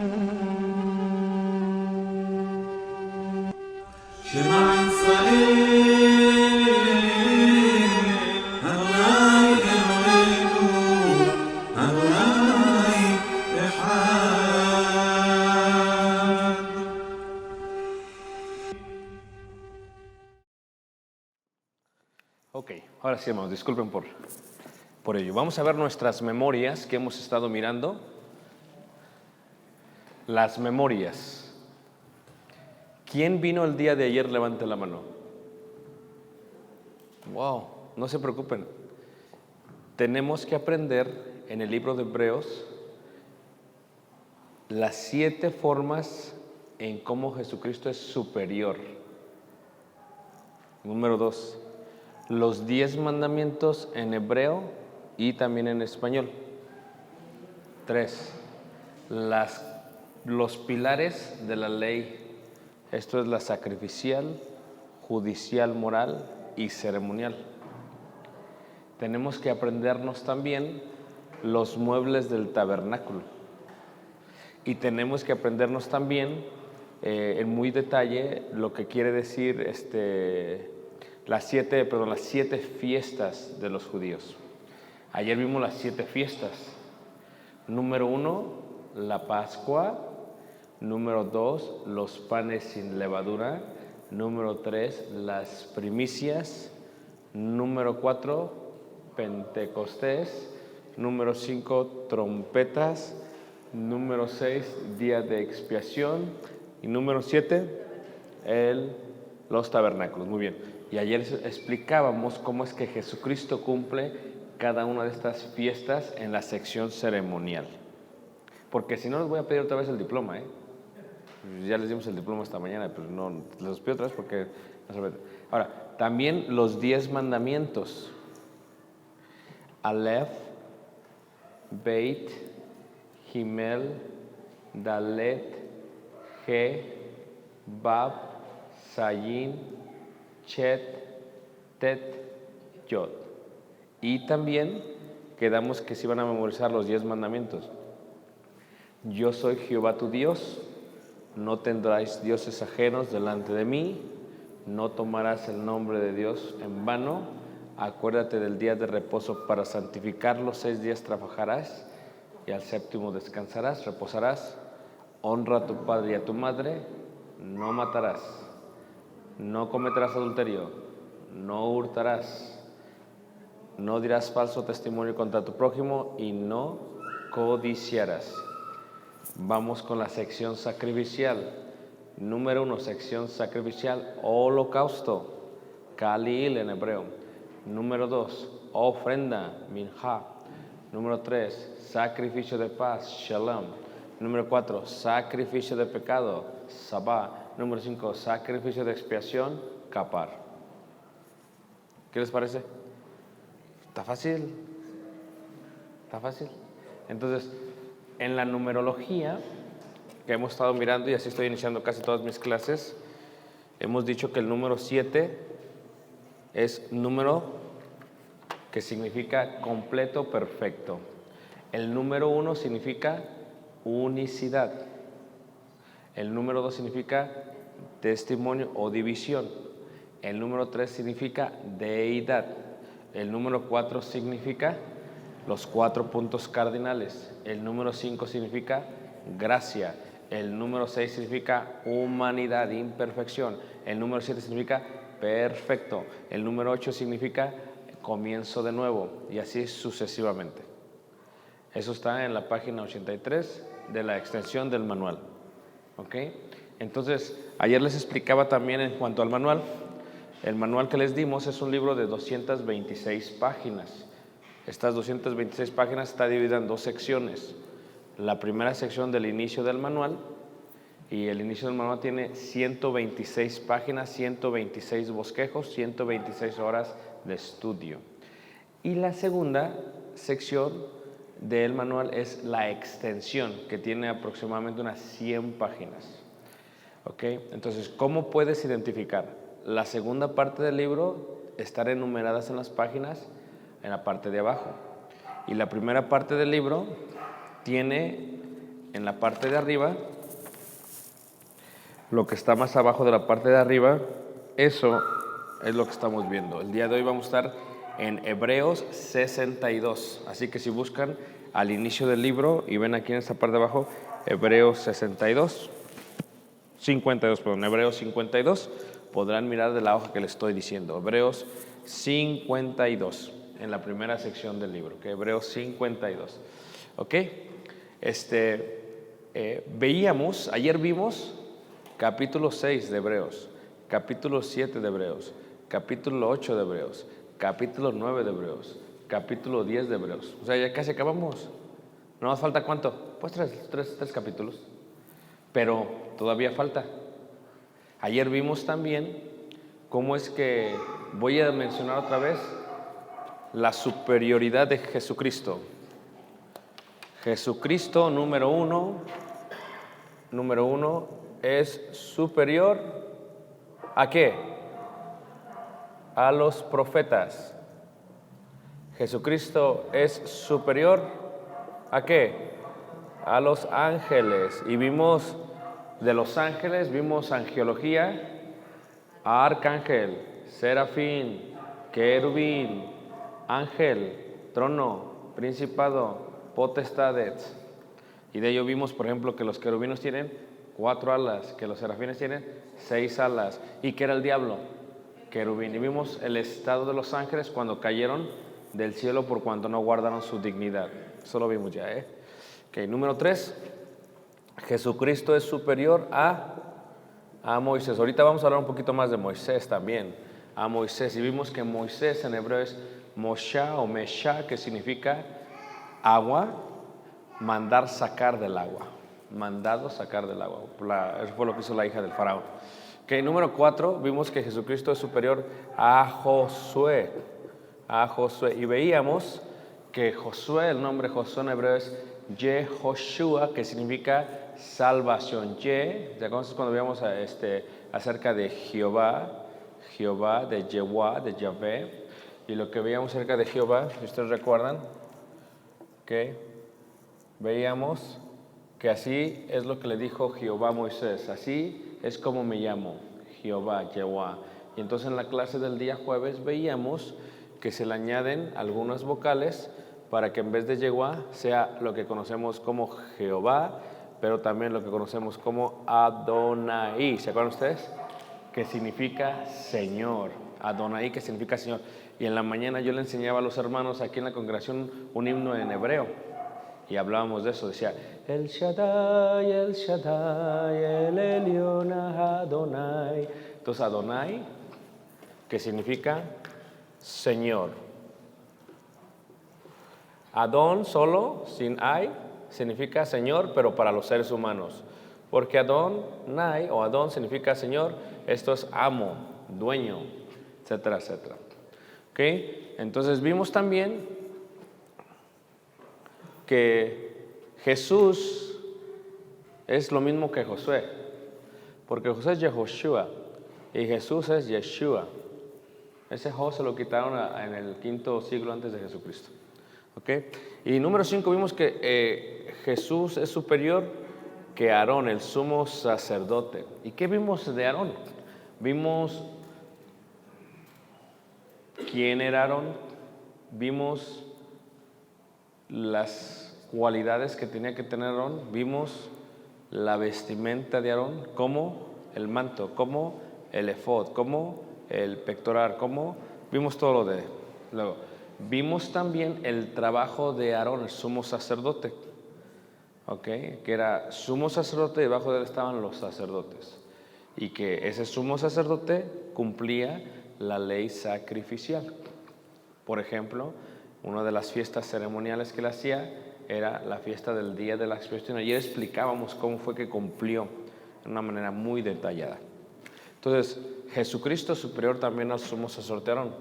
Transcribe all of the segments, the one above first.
Ok, ahora sí, hermanos, disculpen por ello. Vamos a ver nuestras memorias que hemos estado mirando. Las memorias. ¿Quién vino el día de ayer? Levante la mano. Wow, no se preocupen. Tenemos que aprender en el libro de Hebreos las 7 formas en cómo Jesucristo es superior. Número 2. Los 10 mandamientos en hebreo y también en español. 3. Los pilares de la ley. Esto es la sacrificial, judicial, moral y ceremonial. Tenemos que aprendernos también los muebles del tabernáculo. Y tenemos que aprendernos también en muy detalle lo que quiere decir las 7 fiestas de los judíos. Ayer vimos las 7 fiestas. Número 1, la Pascua. Número 2, los panes sin levadura. Número 3, las primicias. Número 4, Pentecostés. Número 5, trompetas. Número 6, día de expiación. Y número 7, los tabernáculos. Muy bien. Y ayer explicábamos cómo es que Jesucristo cumple cada una de estas fiestas en la sección ceremonial. Porque si no, les voy a pedir otra vez el diploma, Ya les dimos el diploma esta mañana, pero no, les los pido otra vez porque no se ve. Ahora, también los 10 mandamientos. Aleph, Beit, Gimel, Dalet, He, Bab, Sayin, Chet, Tet, Yod. Y también quedamos que se iban a memorizar los 10 mandamientos. Yo soy Jehová tu Dios, no tendráis dioses ajenos delante de mí, no tomarás el nombre de Dios en vano, acuérdate del día de reposo para santificarlo, 6 días trabajarás y al 7º descansarás, reposarás. Honra a tu padre y a tu madre, no matarás, no cometerás adulterio, no hurtarás, no dirás falso testimonio contra tu prójimo y no codiciarás. Vamos con la sección sacrificial. Número 1, sección sacrificial, holocausto, kalil en hebreo. Número 2, ofrenda, minja. Número 3, sacrificio de paz, shalom. Número 4, sacrificio de pecado, sabá. Número 5, sacrificio de expiación, kapar. ¿Qué les parece? Está fácil. Está fácil. Entonces, en la numerología que hemos estado mirando, y así estoy iniciando casi todas mis clases, hemos dicho que el número 7 es número que significa completo, perfecto. El número 1 significa unicidad. El número 2 significa testimonio o división. El número 3 significa deidad. El número 4 significa los 4 puntos cardinales. El número 5 significa gracia. El número 6 significa humanidad, imperfección. El número 7 significa perfecto. El número 8 significa comienzo de nuevo, y así sucesivamente. Eso está en la página 83 de la extensión del manual. ¿Ok? Entonces, ayer les explicaba también en cuanto al manual. El manual que les dimos es un libro de 226 páginas. Estas 226 páginas está dividida en 2 secciones. La primera sección del inicio del manual, y el inicio del manual tiene 126 páginas, 126 bosquejos, 126 horas de estudio. Y la segunda sección del manual es la extensión, que tiene aproximadamente unas 100 páginas. ¿Ok? Entonces, ¿cómo puedes identificar? La segunda parte del libro estará enumeradas en las páginas en la parte de abajo. Y la primera parte del libro tiene en la parte de arriba, lo que está más abajo de la parte de arriba, eso es lo que estamos viendo. El día de hoy vamos a estar en Hebreos 62. Así que si buscan al inicio del libro y ven aquí en esta parte de abajo, Hebreos 52, Hebreos 52, podrán mirar de la hoja que les estoy diciendo. Hebreos 52, en la primera sección del libro, que Hebreos 52. ¿Ok? Ayer vimos capítulo 6 de Hebreos, capítulo 7 de Hebreos, capítulo 8 de Hebreos, capítulo 9 de Hebreos, capítulo 10 de Hebreos. O sea, ya casi acabamos. ¿No nos falta cuánto? Pues tres capítulos. Pero todavía falta. Ayer vimos también cómo es que, voy a mencionar otra vez, la superioridad de Jesucristo. Jesucristo, número uno, es superior ¿a qué? A los profetas. Jesucristo es superior ¿a qué? A los ángeles. Y vimos de los ángeles, vimos angelología, arcángel, serafín, querubín, ángel, trono, principado, potestades. Y de ello vimos, por ejemplo, que los querubinos tienen 4 alas, que los serafines tienen 6 alas. ¿Y qué era el diablo? Querubín. Y vimos el estado de los ángeles cuando cayeron del cielo por cuanto no guardaron su dignidad. Eso lo vimos ya, Ok, número 3. Jesucristo es superior a Moisés. Ahorita vamos a hablar un poquito más de Moisés también. A Moisés. Y vimos que Moisés en hebreo es Moshe o Mesha, que significa agua, mandar sacar del agua. Mandado sacar del agua. Eso fue lo que hizo la hija del faraón. Okay, número 4, vimos que Jesucristo es superior a Josué. Y veíamos que Josué, el nombre Josué en hebreo es Yehoshua, que significa salvación. ¿Te acuerdas cuando veíamos acerca de Jehová, de Yehua, de Yahvé? Y lo que veíamos acerca de Jehová, si ustedes recuerdan, veíamos que así es lo que le dijo Jehová a Moisés. Así es como me llamo, Jehová, Yehua. Y entonces en la clase del día jueves veíamos que se le añaden algunas vocales para que en vez de Yehua sea lo que conocemos como Jehová, pero también lo que conocemos como Adonai. ¿Se acuerdan ustedes? Que significa Señor. Adonai, que significa Señor. Y en la mañana yo le enseñaba a los hermanos aquí en la congregación un himno en hebreo. Y hablábamos de eso, decía, El Shaddai, el Elyon Adonai. Entonces Adonai, que significa Señor. Adón solo, sin ay, significa Señor, pero para los seres humanos. Porque Adonai o Adón significa Señor, esto es amo, dueño, etcétera, etcétera. Entonces vimos también que Jesús es lo mismo que Josué, porque Josué es Yehoshua y Jesús es Yeshua. Ese Jo se lo quitaron en el 5º siglo antes de Jesucristo. Y número 5 vimos que Jesús es superior que Aarón, el sumo sacerdote. ¿Y qué vimos de Aarón? Vimos quién era Aarón, vimos las cualidades que tenía que tener Aarón, vimos la vestimenta de Aarón, como el manto, como el efod, como el pectoral, como vimos todo lo de luego. Vimos también el trabajo de Aarón, el sumo sacerdote, que era sumo sacerdote y debajo de él estaban los sacerdotes, y que ese sumo sacerdote cumplía la ley sacrificial. Por ejemplo, una de las fiestas ceremoniales que él hacía era la fiesta del Día de la Expiación. Ayer explicábamos cómo fue que cumplió de una manera muy detallada. Entonces, Jesucristo es superior también al sumo sacerdote Aarón.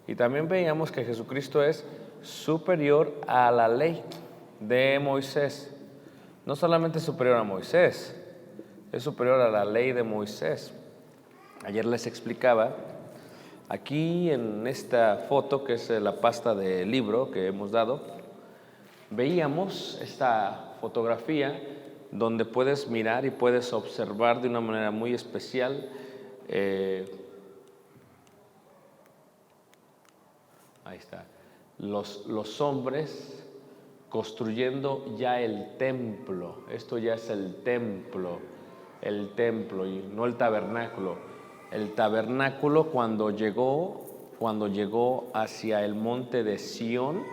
Y también veíamos que Jesucristo es superior a la ley de Moisés. No solamente es superior a Moisés, es superior a la ley de Moisés. Ayer les explicaba, aquí en esta foto, que es la pasta de libro que hemos dado, veíamos esta fotografía donde puedes mirar y puedes observar de una manera muy especial ahí está, los hombres construyendo ya el templo. Esto ya es el templo y no el tabernáculo. El tabernáculo cuando llegó hacia el monte de Sión,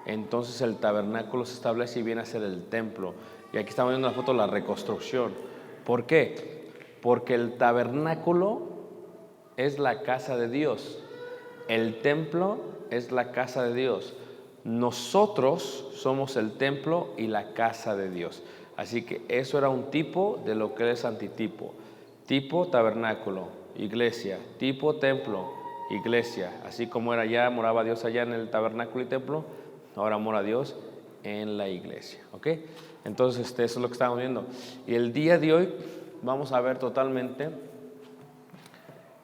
entonces el tabernáculo se establece y viene a ser el templo. Y aquí estamos viendo una foto de la reconstrucción. ¿Por qué? Porque el tabernáculo es la casa de Dios. El templo es la casa de Dios. Nosotros somos el templo y la casa de Dios. Así que eso era un tipo de lo que es antitipo. Tipo tabernáculo, iglesia. Tipo templo, iglesia. Así como era allá, moraba Dios allá en el tabernáculo y templo, ahora mora Dios en la iglesia. ¿Ok? Entonces eso es lo que estamos viendo. Y el día de hoy vamos a ver totalmente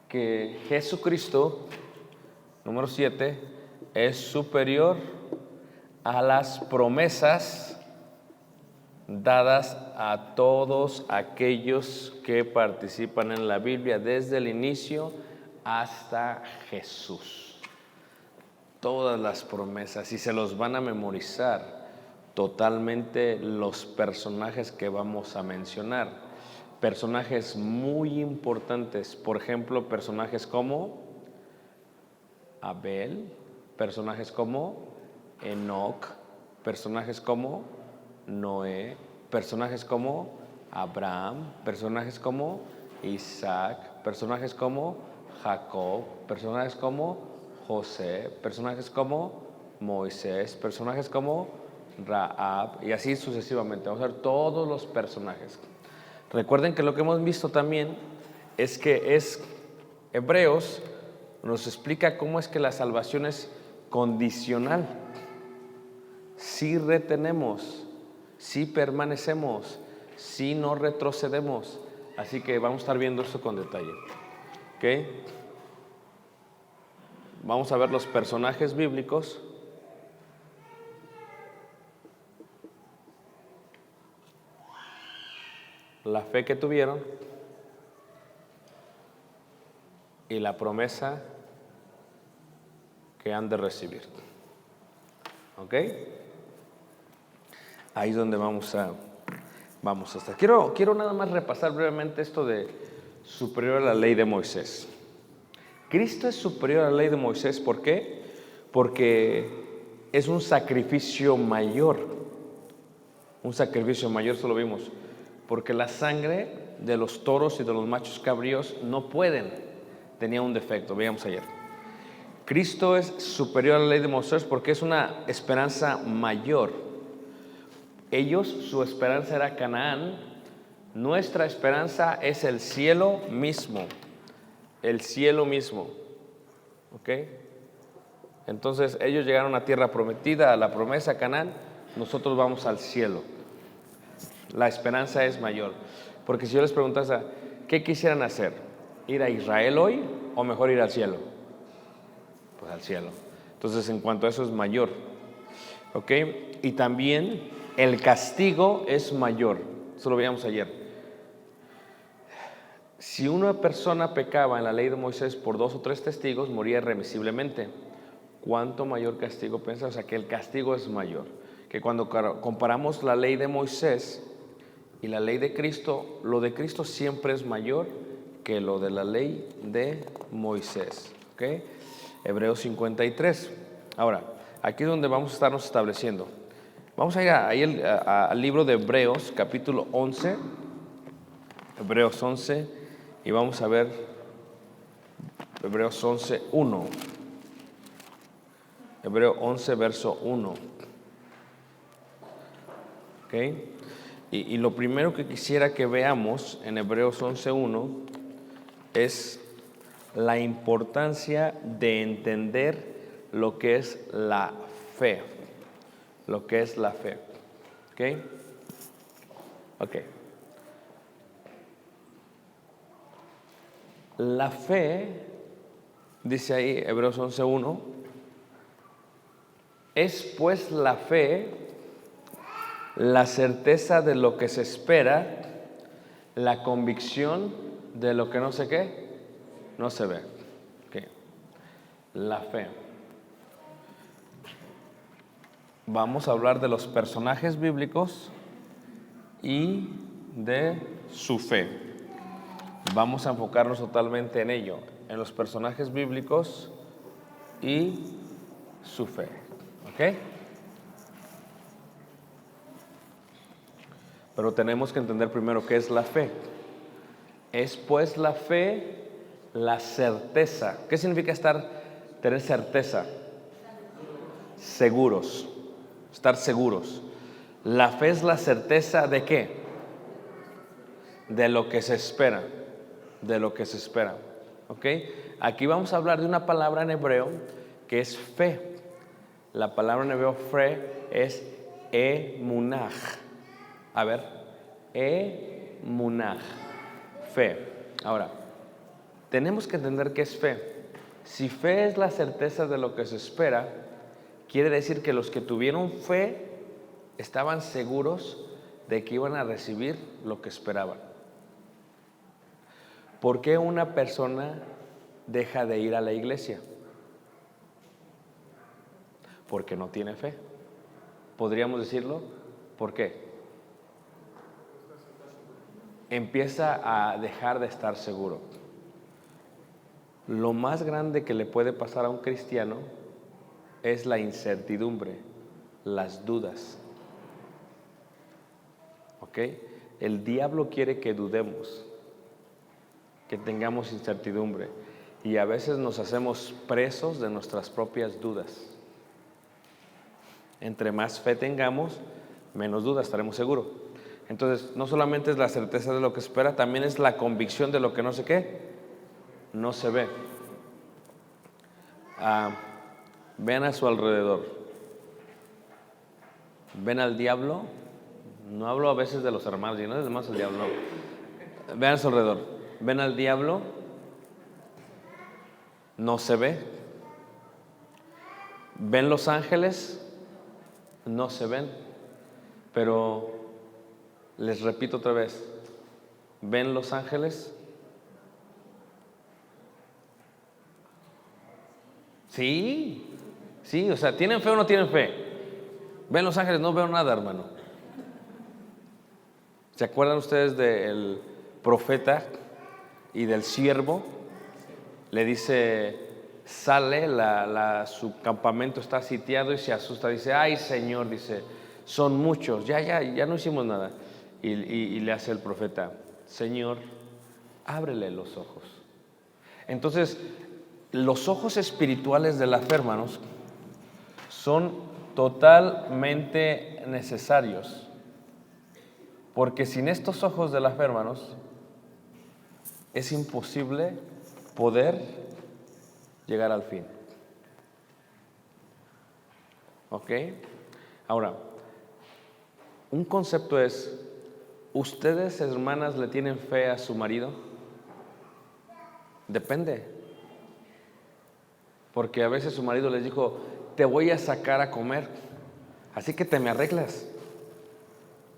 que Jesucristo, número 7, es superior a las promesas dadas a todos aquellos que participan en la Biblia desde el inicio hasta Jesús. Todas las promesas, y se los van a memorizar totalmente los personajes que vamos a mencionar. Personajes muy importantes, por ejemplo, personajes como Abel, personajes como Enoc, personajes como Noé, personajes como Abraham, personajes como Isaac, personajes como Jacob, personajes como José, personajes como Moisés, personajes como Rahab, y así sucesivamente. Vamos a ver todos los personajes. Recuerden que lo que hemos visto también es que Hebreos nos explica cómo es que la salvación es condicional. Si retenemos, si permanecemos, si no retrocedemos. Así que vamos a estar viendo esto con detalle. ¿Ok? Vamos a ver los personajes bíblicos. La fe que tuvieron y la promesa que han de recibir. ¿Ok? Ahí es donde vamos a estar. Quiero nada más repasar brevemente esto de superior a la ley de Moisés. Cristo es superior a la ley de Moisés, ¿por qué? Porque es un sacrificio mayor. Un sacrificio mayor, eso lo vimos. Porque la sangre de los toros y de los machos cabríos no pueden. Tenía un defecto, veíamos ayer. Cristo es superior a la ley de Moisés porque es una esperanza mayor. Ellos, su esperanza era Canaán. Nuestra esperanza es el cielo mismo. El cielo mismo. ¿Ok? Entonces ellos llegaron a tierra prometida, a la promesa Canaán. Nosotros vamos al cielo. La esperanza es mayor. Porque si yo les preguntase, ¿qué quisieran hacer? ¿Ir a Israel hoy o mejor ir al cielo? Pues al cielo. Entonces, en cuanto a eso es mayor. ¿Ok? Y también el castigo es mayor. Eso lo veíamos ayer. Si una persona pecaba en la ley de Moisés por 2 o 3 testigos, moría irremisiblemente. ¿Cuánto mayor castigo piensa? O sea, que el castigo es mayor. Que cuando comparamos la ley de Moisés y la ley de Cristo, lo de Cristo siempre es mayor que lo de la ley de Moisés. ¿Ok? Hebreos 53. Ahora, aquí es donde vamos a estarnos estableciendo. Vamos a ir ahí al libro de Hebreos, capítulo 11. Hebreos 11, y vamos a ver Hebreos 11, 1. Hebreos 11, verso 1. ¿Ok? Y lo primero que quisiera que veamos en Hebreos 11:1 es la importancia de entender lo que es la fe. Lo que es la fe. ¿Ok? Ok. La fe, dice ahí Hebreos 11:1, es pues la fe la certeza de lo que se espera, la convicción de lo que no sé qué, no se ve. Okay. La fe. Vamos a hablar de los personajes bíblicos y de su fe. Vamos a enfocarnos totalmente en ello, en los personajes bíblicos y su fe. ¿Ok? Pero tenemos que entender primero qué es la fe. Es pues la fe, la certeza. ¿Qué significa tener certeza? Seguros. Estar seguros. La fe es la certeza de qué? De lo que se espera. De lo que se espera. ¿Ok? Aquí vamos a hablar de una palabra en hebreo que es fe. La palabra en hebreo fe es emunaj. A ver, emunaj. Fe. Ahora, tenemos que entender qué es fe. Si fe es la certeza de lo que se espera, quiere decir que los que tuvieron fe estaban seguros de que iban a recibir lo que esperaban. ¿Por qué una persona deja de ir a la iglesia? Porque no tiene fe. ¿Podríamos decirlo? ¿Por qué? Empieza a dejar de estar seguro. Lo más grande que le puede pasar a un cristiano es la incertidumbre, las dudas. ¿Ok? El diablo quiere que dudemos, que tengamos incertidumbre, y a veces nos hacemos presos de nuestras propias dudas. Entre más fe tengamos, menos dudas, estaremos seguros. Entonces, no solamente es la certeza de lo que espera, también es la convicción de lo que no sé qué, no se ve. Vean a su alrededor. ¿Ven al diablo? No hablo a veces de los hermanos, y no es más el diablo, no. Vean a su alrededor. ¿Ven al diablo? No se ve. ¿Ven los ángeles? No se ven. Pero les repito otra vez, ¿ven los ángeles? Sí, sí, o sea, ¿tienen fe o no tienen fe? ¿Ven los ángeles? No veo nada, hermano. ¿Se acuerdan ustedes del profeta y del siervo? Le dice, sale, su campamento está sitiado y se asusta. Dice, ay Señor, dice, son muchos, ya no hicimos nada. Y le hace el profeta, Señor, ábrele los ojos. Entonces, los ojos espirituales de la fe, hermanos, son totalmente necesarios. Porque sin estos ojos de la fe, hermanos, es imposible poder llegar al fin. ¿Ok? Ahora, un concepto es, ¿ustedes, hermanas, le tienen fe a su marido? Depende. Porque a veces su marido les dijo, te voy a sacar a comer, así que te me arreglas.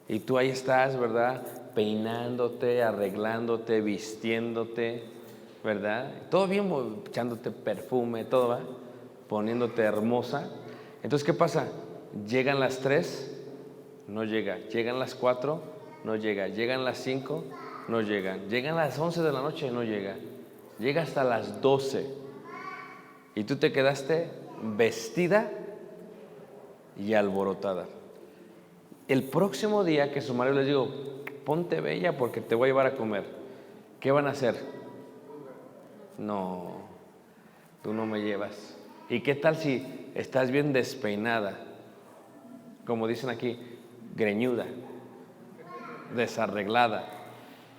Y tú ahí estás, ¿verdad? Peinándote, arreglándote, vistiéndote, ¿verdad? Todo bien, echándote perfume, todo, ¿va? Poniéndote hermosa. Entonces, ¿qué pasa? Llegan las 3, no llega. Llegan las 4, no llega. Llegan las 5, no llegan. Llegan las 11 de la noche, no llega. Llega hasta las 12. Y tú te quedaste vestida y alborotada. El próximo día que su marido les digo, ponte bella porque te voy a llevar a comer, ¿qué van a hacer? No, tú no me llevas. ¿Y qué tal si estás bien despeinada? Como dicen aquí, greñuda, desarreglada,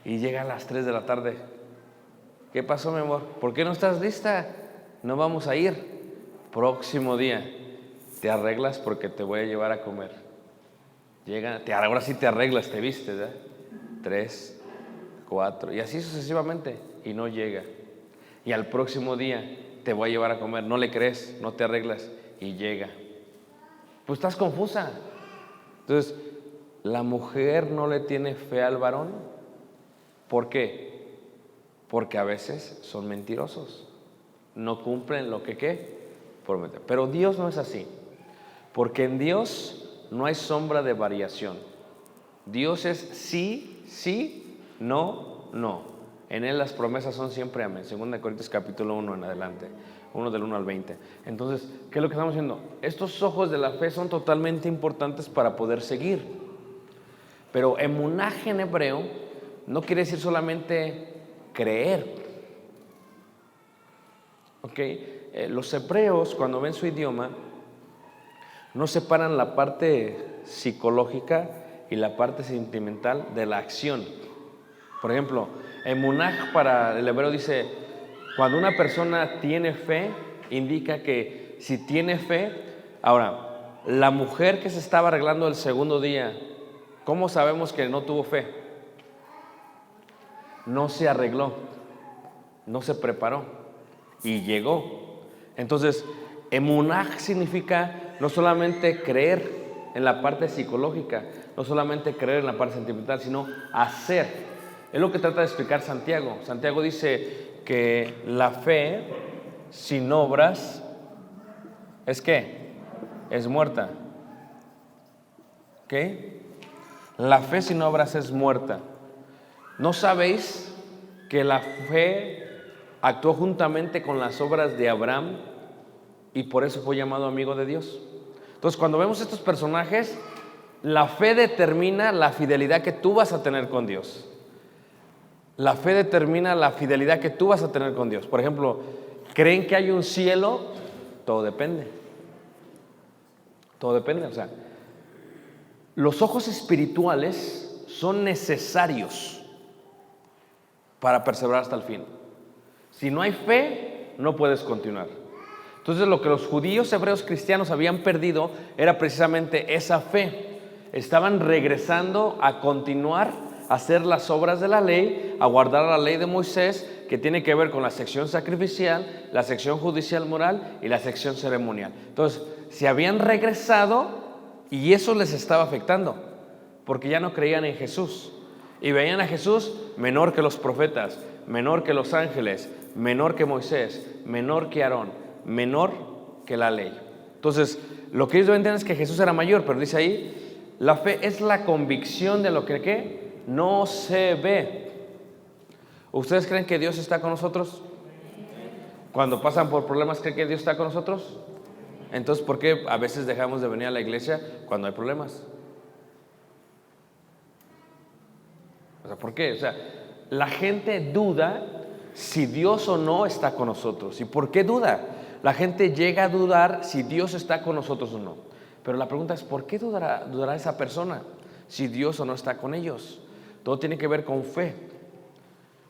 y llega a las 3 de la tarde. ¿Qué pasó, mi amor? ¿Por qué no estás lista? No vamos a ir. Próximo día, te arreglas porque te voy a llevar a comer. Llega, ahora sí te arreglas, te vistes, ¿eh? 3, 4, y así sucesivamente, y no llega. Y al próximo día te voy a llevar a comer, no le crees, no te arreglas, y llega. Pues estás confusa. Entonces, la mujer no le tiene fe al varón. ¿Por qué? Porque a veces son mentirosos, no cumplen lo que prometen. Pero Dios no es así, porque en Dios no hay sombra de variación. Dios es sí, sí, no, no. En Él las promesas son siempre amén. 2 Corintios capítulo 1 en adelante, 1 del 1 al 20. Entonces, ¿qué es lo que estamos haciendo? Estos ojos de la fe son totalmente importantes para poder seguir. Pero emunaj en hebreo no quiere decir solamente creer. Los hebreos, cuando ven su idioma, no separan la parte psicológica y la parte sentimental de la acción. Por ejemplo, emunaj para el hebreo dice, cuando una persona tiene fe, indica que si tiene fe. Ahora, la mujer que se estaba arreglando el segundo día, ¿cómo sabemos que no tuvo fe? No se arregló, no se preparó y llegó. Entonces, emunaj significa no solamente creer en la parte psicológica, no solamente creer en la parte sentimental, sino hacer. Es lo que trata de explicar Santiago. Santiago dice que la fe sin obras ¿es qué? Es muerta. ¿Ok? La fe sin obras es muerta. ¿No sabéis que la fe actuó juntamente con las obras de Abraham y por eso fue llamado amigo de Dios? Entonces, cuando vemos estos personajes, la fe determina la fidelidad que tú vas a tener con Dios. La fe determina la fidelidad que tú vas a tener con Dios. Por ejemplo, ¿creen que hay un cielo? Todo depende. Todo depende. O sea, los ojos espirituales son necesarios para perseverar hasta el fin. Si no hay fe, no puedes continuar. Entonces, lo que los judíos, hebreos, cristianos habían perdido era precisamente esa fe. Estaban regresando a continuar a hacer las obras de la ley, a guardar la ley de Moisés, que tiene que ver con la sección sacrificial, la sección judicial moral y la sección ceremonial. Entonces, se habían regresado y eso les estaba afectando, porque ya no creían en Jesús. Y veían a Jesús menor que los profetas, menor que los ángeles, menor que Moisés, menor que Aarón, menor que la ley. Entonces, lo que ellos deben entender es que Jesús era mayor, pero dice ahí, la fe es la convicción de lo que ¿qué? No se ve. ¿Ustedes creen que Dios está con nosotros? Cuando pasan por problemas, ¿creen que Dios está con nosotros? Entonces, ¿por qué a veces dejamos de venir a la iglesia cuando hay problemas? O sea, ¿por qué? O sea, la gente duda si Dios o no está con nosotros. ¿Y por qué duda? La gente llega a dudar si Dios está con nosotros o no. Pero la pregunta es, ¿por qué dudará esa persona si Dios o no está con ellos? Todo tiene que ver con fe.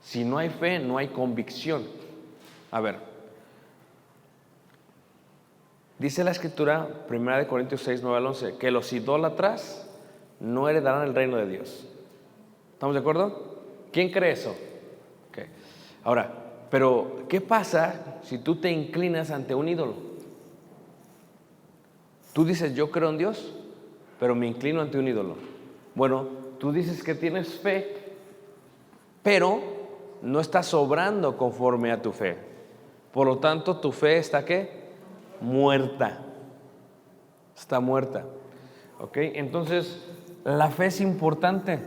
Si no hay fe, no hay convicción. A ver, dice la Escritura, 1 Corintios 6, 9 al 11, que los idólatras no heredarán el reino de Dios. ¿Estamos de acuerdo? ¿Quién cree eso? Okay. Ahora, pero ¿qué pasa si tú te inclinas ante un ídolo? Tú dices, yo creo en Dios, pero me inclino ante un ídolo. Bueno, tú dices que tienes fe, pero no estás obrando conforme a tu fe. Por lo tanto, tu fe está ¿qué? Muerta. Está muerta. ¿Ok? Entonces, la fe es importante,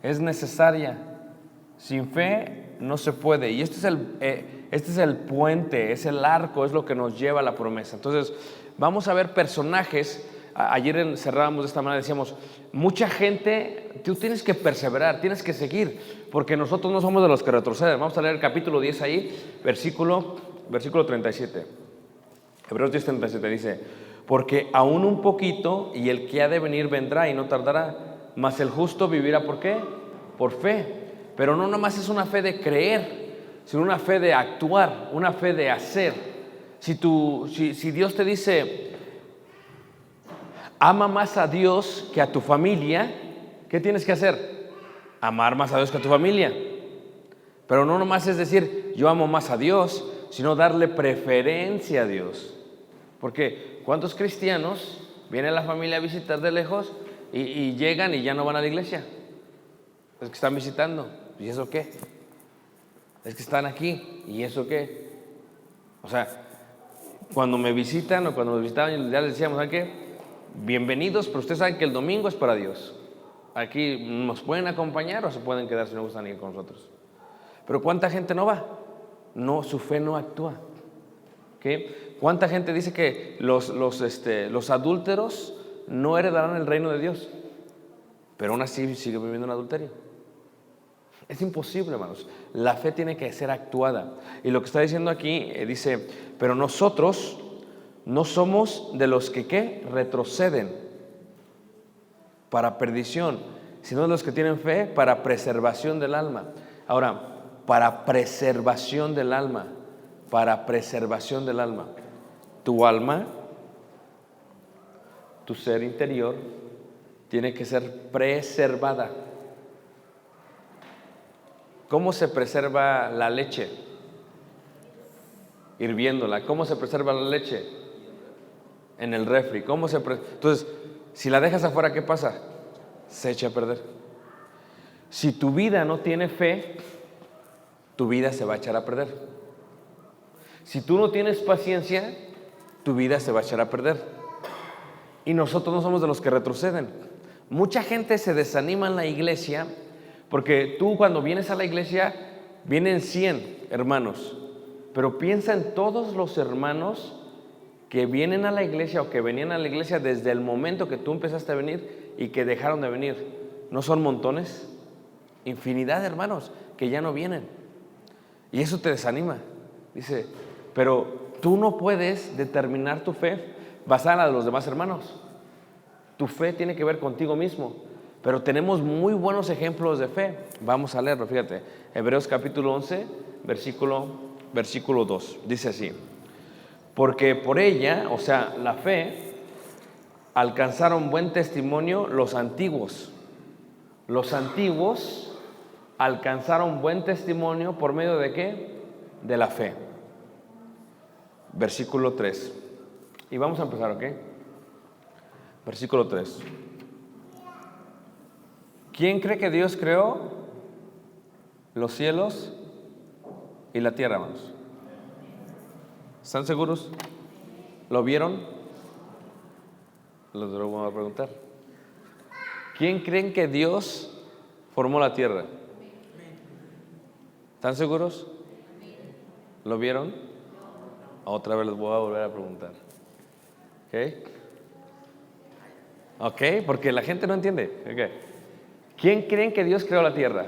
es necesaria. Sin fe no se puede. Y este es el puente, es el arco, es lo que nos lleva a la promesa. Entonces, vamos a ver personajes. Ayer cerrábamos de esta manera, decíamos, mucha gente, tú tienes que perseverar, tienes que seguir, porque nosotros no somos de los que retroceden. Vamos a leer el capítulo 10 ahí, versículo 37. Hebreos 10, 37 dice, porque aún un poquito y el que ha de venir vendrá y no tardará, mas el justo vivirá, ¿por qué? Por fe. Pero no nomás es una fe de creer, sino una fe de actuar, una fe de hacer. Si Dios te dice, ama más a Dios que a tu familia, ¿qué tienes que hacer? Amar más a Dios que a tu familia. Pero no nomás es decir, yo amo más a Dios, sino darle preferencia a Dios. Porque ¿cuántos cristianos viene la familia a visitar de lejos y llegan y ya no van a la iglesia. Es que están visitando. ¿Y eso qué? Es que están aquí. ¿Y eso qué? O sea, cuando me visitan o cuando nos visitaban, ya les decíamos, ¿saben qué? Bienvenidos, pero ustedes saben que el domingo es para Dios. Aquí nos pueden acompañar o se pueden quedar si no gustan ir con nosotros. Pero ¿cuánta gente no va? No, su fe no actúa. ¿Okay? ¿Cuánta gente dice que los adúlteros no heredarán el reino de Dios? Pero aún así sigue viviendo en adulterio. Es imposible, hermanos. La fe tiene que ser actuada. Y lo que está diciendo aquí, dice, pero nosotros no somos de los que ¿qué? Retroceden para perdición, sino de los que tienen fe para preservación del alma. Ahora, para preservación del alma, para preservación del alma. Tu alma, tu ser interior, tiene que ser preservada. ¿Cómo se preserva la leche? Hirviéndola. ¿Cómo se preserva la leche? En el refri. Entonces, si la dejas afuera, ¿qué pasa? Se echa a perder. Si tu vida no tiene fe, tu vida se va a echar a perder. Si tú no tienes paciencia, tu vida se va a echar a perder. Y nosotros no somos de los que retroceden. Mucha gente se desanima en la iglesia porque tú cuando vienes a la iglesia vienen 100 hermanos, pero piensa en todos los hermanos que vienen a la iglesia o que venían a la iglesia desde el momento que tú empezaste a venir y que dejaron de venir. ¿No son montones? Infinidad de hermanos que ya no vienen. Y eso te desanima. Dice, pero tú no puedes determinar tu fe basada en la de los demás hermanos. Tu fe tiene que ver contigo mismo. Pero tenemos muy buenos ejemplos de fe. Vamos a leerlo, fíjate. Hebreos capítulo 11, versículo 2. Dice así. Porque por ella, o sea, la fe, alcanzaron buen testimonio los antiguos. Los antiguos alcanzaron buen testimonio por medio de ¿qué? De la fe. Versículo 3. Y vamos a empezar, ¿ok? Versículo 3. ¿Quién cree que Dios creó los cielos y la tierra, hermanos? ¿Están seguros? ¿Lo vieron? Les voy a preguntar. ¿Quién creen que Dios formó la tierra? ¿Están seguros? ¿Lo vieron? Otra vez les voy a volver a preguntar. ¿Ok? Porque la gente no entiende. ¿Ok? ¿Quién creen que Dios creó la tierra?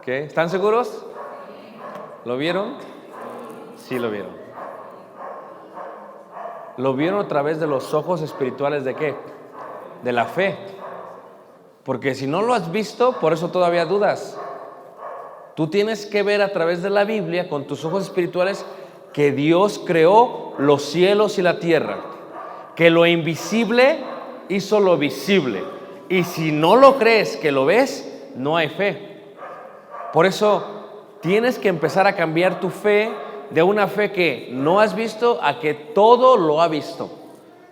¿Qué? ¿Están seguros? ¿Lo vieron? Sí, lo vieron. Lo vieron a través de los ojos espirituales ¿de qué? De la fe. Porque si no lo has visto, por eso todavía dudas. Tú tienes que ver a través de la Biblia con tus ojos espirituales que Dios creó los cielos y la tierra. Que lo invisible hizo lo visible. Y si no lo crees que lo ves, no hay fe. Por eso tienes que empezar a cambiar tu fe de una fe que no has visto a que todo lo ha visto.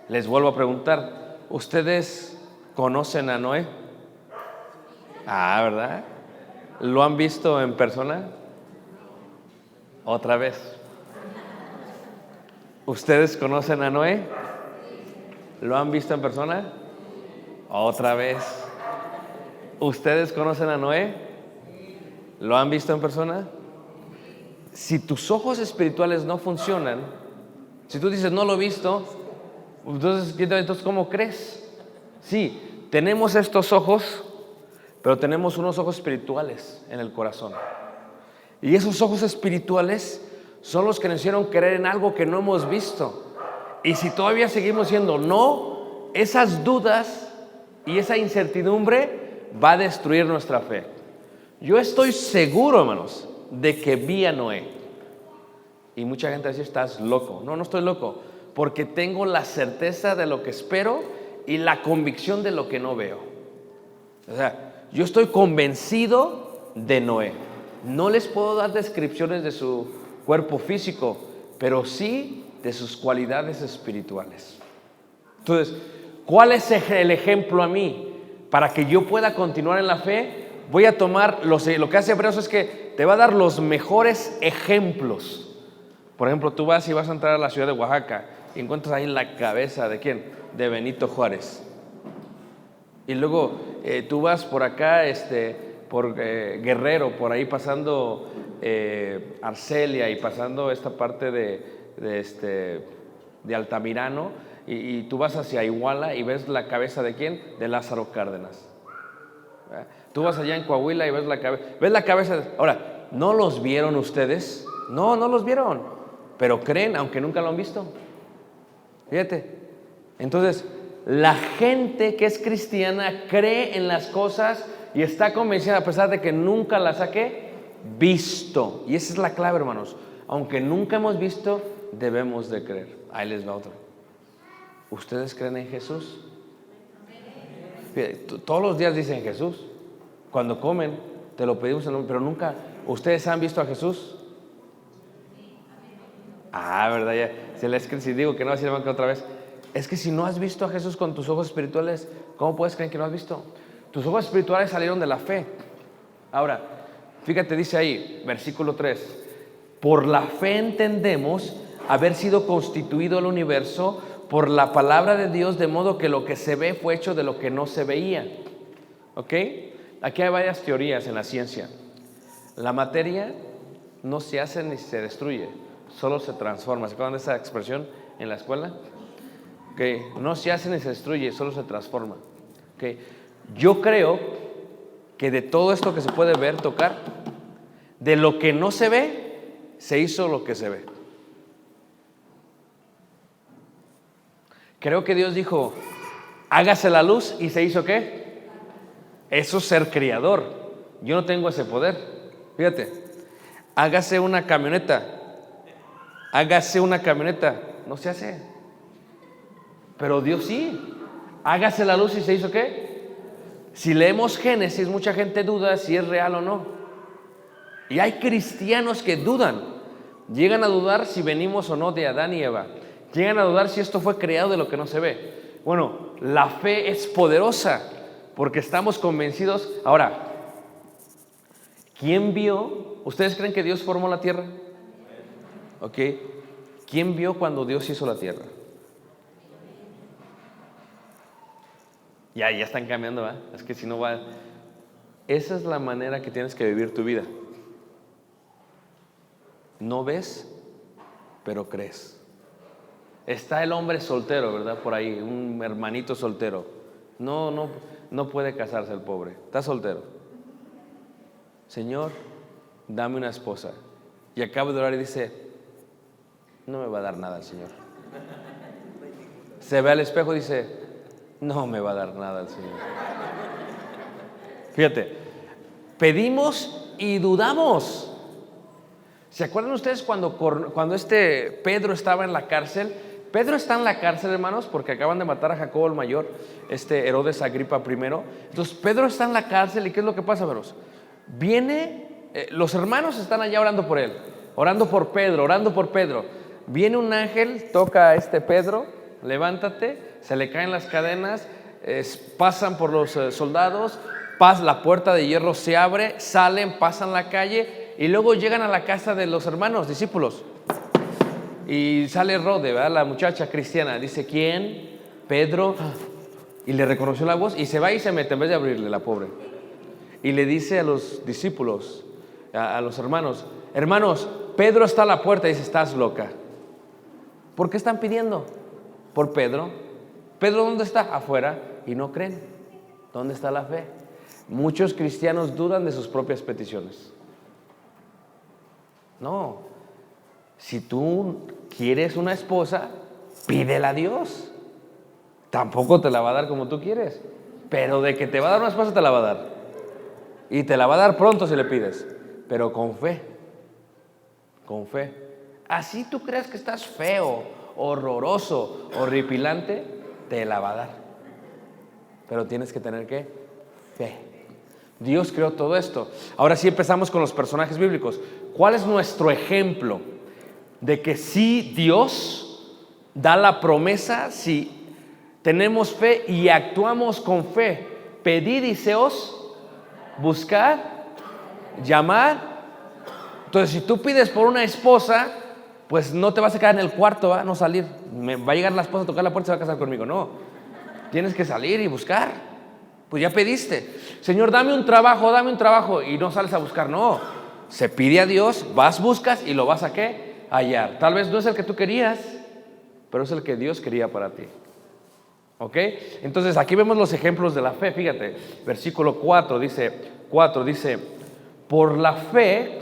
Les vuelvo a preguntar, ¿ustedes conocen a Noé? ¿Verdad? ¿Lo han visto en persona? Otra vez. ¿Ustedes conocen a Noé? ¿Lo han visto en persona? Otra vez. ¿Ustedes conocen a Noé? ¿Lo han visto en persona? Si tus ojos espirituales no funcionan, si tú dices no lo he visto, entonces ¿cómo crees? Sí, tenemos estos ojos, pero tenemos unos ojos espirituales en el corazón. Y esos ojos espirituales son los que nos hicieron creer en algo que no hemos visto. Y si todavía seguimos siendo no, esas dudas y esa incertidumbre va a destruir nuestra fe. Yo estoy seguro, hermanos, de que vi a Noé. Y mucha gente dice, estás loco. No, no estoy loco, porque tengo la certeza de lo que espero y la convicción de lo que no veo. O sea, yo estoy convencido de Noé. No les puedo dar descripciones de su cuerpo físico, pero sí de sus cualidades espirituales. Entonces, ¿Cuál es el ejemplo a mí? Para que yo pueda continuar en la fe, voy a tomar, lo que hace Hebreos es que te va a dar los mejores ejemplos. Por ejemplo, tú vas y vas a entrar a la ciudad de Oaxaca y encuentras ahí la cabeza ¿de quién? De Benito Juárez. Y luego tú vas por acá, por Guerrero, por ahí pasando Arcelia y pasando esta parte de Altamirano, y tú vas hacia Iguala y ves la cabeza ¿de quién? De Lázaro Cárdenas. ¿Verdad? Tú vas allá en Coahuila y ves la cabeza. Ahora, ¿no los vieron ustedes? No los vieron, pero creen aunque nunca lo han visto. Fíjate. Entonces, la gente que es cristiana cree en las cosas y está convencida a pesar de que nunca las ha visto. Y esa es la clave, hermanos. Aunque nunca hemos visto, debemos de creer. Ahí les va otra. ¿Ustedes creen en Jesús? Fíjate, todos los días dicen Jesús. Cuando comen, te lo pedimos en nombre, pero nunca. ¿Ustedes han visto a Jesús? ¿Verdad? Ya, si digo que no, así le van a otra vez. Es que si no has visto a Jesús con tus ojos espirituales, ¿cómo puedes creer que no has visto? Tus ojos espirituales salieron de la fe. Ahora, fíjate, dice ahí, versículo 3. Por la fe entendemos haber sido constituido el universo por la palabra de Dios, de modo que lo que se ve fue hecho de lo que no se veía. ¿Ok? Aquí hay varias teorías en la ciencia. La materia no se hace ni se destruye, solo se transforma. ¿Se acuerdan de esa expresión en la escuela? Okay. No se hace ni se destruye, solo se transforma. Okay. Yo creo que de todo esto que se puede ver, tocar, de lo que no se ve, se hizo lo que se ve. Creo que Dios dijo, hágase la luz, y se hizo ¿qué? Eso es ser creador. Yo no tengo ese poder. Fíjate, hágase una camioneta, no se hace. Pero Dios sí. Hágase la luz y se hizo ¿qué? Si leemos Génesis, mucha gente duda si es real o no. Y hay cristianos que dudan. Llegan a dudar si venimos o no de Adán y Eva. Llegan a dudar si esto fue creado de lo que no se ve. Bueno, la fe es poderosa porque estamos convencidos. Ahora, ¿quién vio? ¿Ustedes creen que Dios formó la tierra? ¿Ok? ¿Quién vio cuando Dios hizo la tierra? Ya están cambiando, ¿verdad? Es que si no va. Esa es la manera que tienes que vivir tu vida. No ves, pero crees. Está el hombre soltero, ¿verdad? Por ahí, un hermanito soltero. No puede casarse el pobre. Está soltero. Señor, dame una esposa. Y acaba de orar y dice, no me va a dar nada el Señor. Se ve al espejo y dice, no me va a dar nada el Señor. Fíjate, pedimos y dudamos. ¿Se acuerdan ustedes cuando Pedro estaba en la cárcel? Pedro está en la cárcel, hermanos, porque acaban de matar a Jacobo el mayor, Herodes Agripa I. Entonces Pedro está en la cárcel, ¿y qué es lo que pasa, hermanos? Los hermanos están allá orando por él, orando por Pedro. Viene un ángel, toca a Pedro, levántate, se le caen las cadenas, pasan por los soldados, la puerta de hierro se abre, salen, pasan la calle y luego llegan a la casa de los hermanos, discípulos. Y sale Rode, ¿verdad? La muchacha cristiana, dice, ¿quién? Pedro. Y le reconoció la voz y se va y se mete en vez de abrirle, la pobre. Y le dice a los discípulos, a los hermanos, Pedro está a la puerta. Y dice, estás loca. ¿Por qué están pidiendo? Por Pedro. ¿Pedro dónde está? Afuera. Y no creen. ¿Dónde está la fe? Muchos cristianos dudan de sus propias peticiones. No. Si tú quieres una esposa, pídela a Dios. Tampoco te la va a dar como tú quieres, pero de que te va a dar una esposa, te la va a dar. Y te la va a dar pronto si le pides, pero con fe. Con fe. Así tú crees que estás feo, horroroso, horripilante, te la va a dar. Pero tienes que tener ¿qué? Fe. Dios creó todo esto. Ahora sí empezamos con los personajes bíblicos. ¿Cuál es nuestro ejemplo de que si Dios da la promesa, si tenemos fe y actuamos con fe. Pedid y se os buscar, llamar. Entonces, si tú pides por una esposa, pues no te vas a quedar en el cuarto, ¿va? No salir. Va a llegar la esposa a tocar la puerta y se va a casar conmigo. No, tienes que salir y buscar. Pues ya pediste, Señor, dame un trabajo, y no sales a buscar. No, se pide a Dios, vas, buscas y lo vas a ¿qué? Hallar. Tal vez no es el que tú querías, pero es el que Dios quería para ti. ¿Ok? Entonces aquí vemos los ejemplos de la fe. Fíjate, versículo 4 dice, por la fe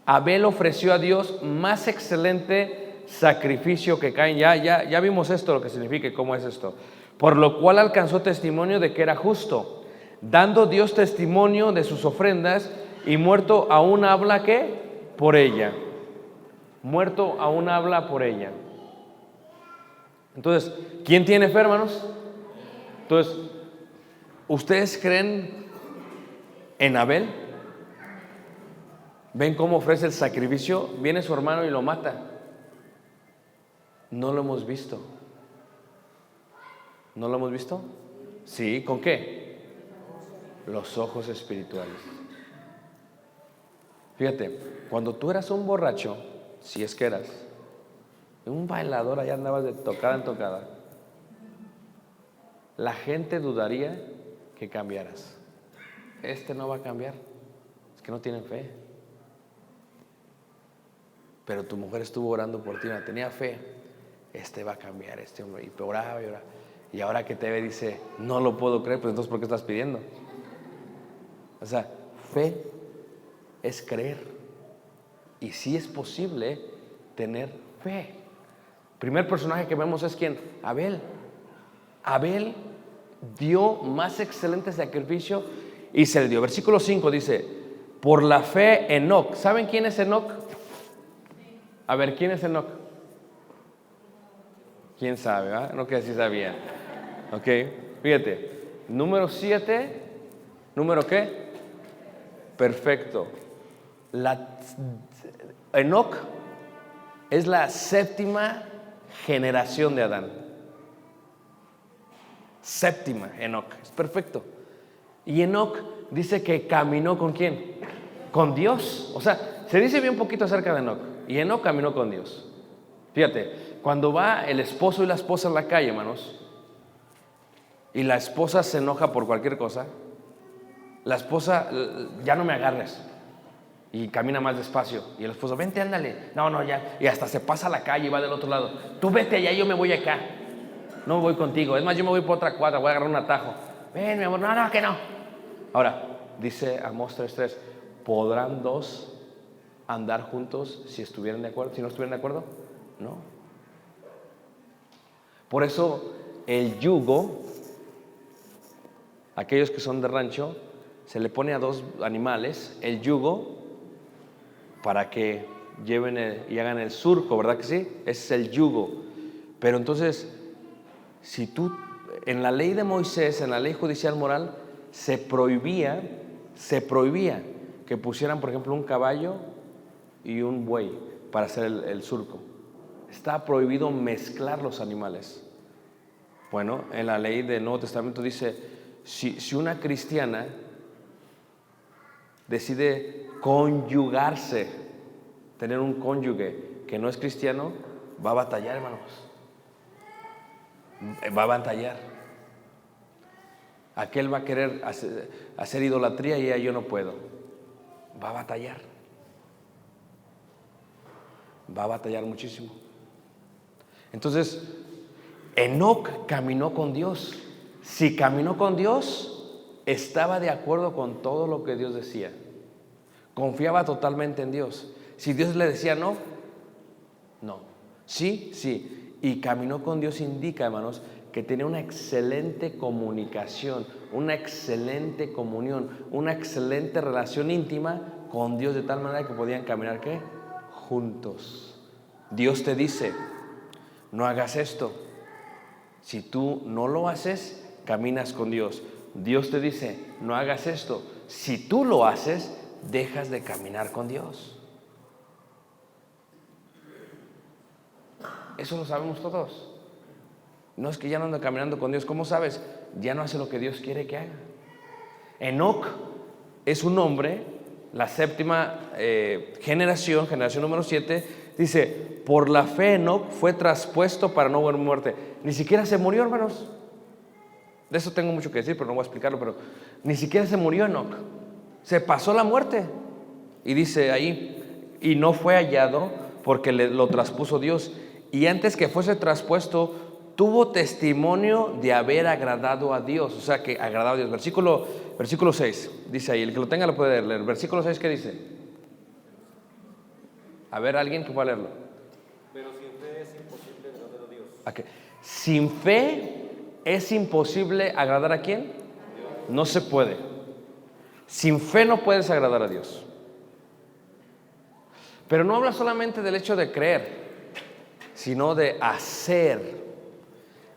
Abel ofreció a Dios más excelente sacrificio que Caín. Ya vimos esto, lo que significa y cómo es esto. Por lo cual alcanzó testimonio de que era justo, dando Dios testimonio de sus ofrendas, y muerto aún habla ¿qué? Por ella. Muerto aún habla por ella. Entonces, ¿quién tiene fe, hermanos? Entonces, ¿ustedes creen en Abel? ¿Ven cómo ofrece el sacrificio? Viene su hermano y lo mata. No lo hemos visto. ¿No lo hemos visto? Sí, ¿con qué? Los ojos espirituales. Fíjate, cuando tú eras un borracho, si es que eras, un bailador, allá andabas de tocada en tocada, la gente dudaría que cambiaras. Este no va a cambiar, es que no tienen fe. Pero tu mujer estuvo orando por ti, no tenía fe. Este va a cambiar, este hombre. Y oraba y oraba. Y ahora que te ve dice, no lo puedo creer, pues entonces ¿por qué estás pidiendo? O sea, fe es creer. Y sí es posible tener fe. Primer personaje que vemos es ¿quién? Abel. Abel dio más excelente sacrificio y se le dio. Versículo 5 dice, por la fe Enoc. ¿Saben quién es Enoc? A ver, ¿quién es Enoc? ¿Quién sabe? ¿Ah? No, que así sabía. Ok, fíjate. Número 7. ¿Número qué? Perfecto. Enoc es la séptima generación de Adán. Séptima, Enoc. Es perfecto. Y Enoc dice que caminó ¿con quién? Con Dios. O sea, se dice bien poquito acerca de Enoc. Y Enoc caminó con Dios. Fíjate, cuando va el esposo y la esposa en la calle, hermanos, y la esposa se enoja por cualquier cosa, la esposa, ya no me agarres, y camina más despacio, y el esposo, vente, ándale, no, ya, y hasta se pasa a la calle y va del otro lado, tú vete allá, yo me voy acá, no voy contigo, es más, yo me voy por otra cuadra, voy a agarrar un atajo, ven mi amor, no, que no. Ahora, dice Amós 3:3, ¿podrán dos andar juntos si estuvieran de acuerdo? Si no estuvieran de acuerdo, no. Por eso el yugo, aquellos que son de rancho, se le pone a dos animales el yugo para que lleven y hagan el surco, ¿verdad que sí? Ese es el yugo. Pero entonces, si tú, en la ley de Moisés, en la ley judicial moral, se prohibía que pusieran, por ejemplo, un caballo y un buey para hacer el surco. Está prohibido mezclar los animales. Bueno, en la ley del Nuevo Testamento dice, si una cristiana decide conyugarse, tener un cónyuge que no es cristiano, va a batallar, hermanos. Va a batallar. Aquel va a querer hacer idolatría y yo no puedo. Va a batallar. Va a batallar muchísimo. Entonces, Enoc caminó con Dios. Si caminó con Dios, estaba de acuerdo con todo lo que Dios decía. Confiaba totalmente en Dios. Si Dios le decía no, no. Sí, sí. Y caminó con Dios indica, hermanos, que tenía una excelente comunicación, una excelente comunión, una excelente relación íntima con Dios, de tal manera que podían caminar ¿qué? Juntos. Dios te dice, no hagas esto. Si tú no lo haces, caminas con Dios. Dios te dice, no hagas esto. Si tú lo haces, dejas de caminar con Dios. Eso lo sabemos todos. No, es que ya no anda caminando con Dios. ¿Cómo sabes? Ya no hace lo que Dios quiere que haga. Enoc es un hombre, la séptima generación número 7, dice, por la fe Enoc fue traspuesto para no ver muerte. Ni siquiera se murió, hermanos. De eso tengo mucho que decir, pero no voy a explicarlo, pero ni siquiera se murió Enoc. Se pasó la muerte. Y dice ahí, y no fue hallado porque lo traspuso Dios. Y antes que fuese traspuesto, tuvo testimonio de haber agradado a Dios. O sea, que agradado a Dios. Versículo 6, dice ahí, el que lo tenga lo puede leer. Versículo 6, ¿qué dice? A ver, alguien que pueda leerlo. Pero sin fe es imposible agradar a Dios. Okay. Sin fe es imposible agradar ¿a quién? No se puede. Sin fe no puedes agradar a Dios. Pero no habla solamente del hecho de creer, sino de hacer.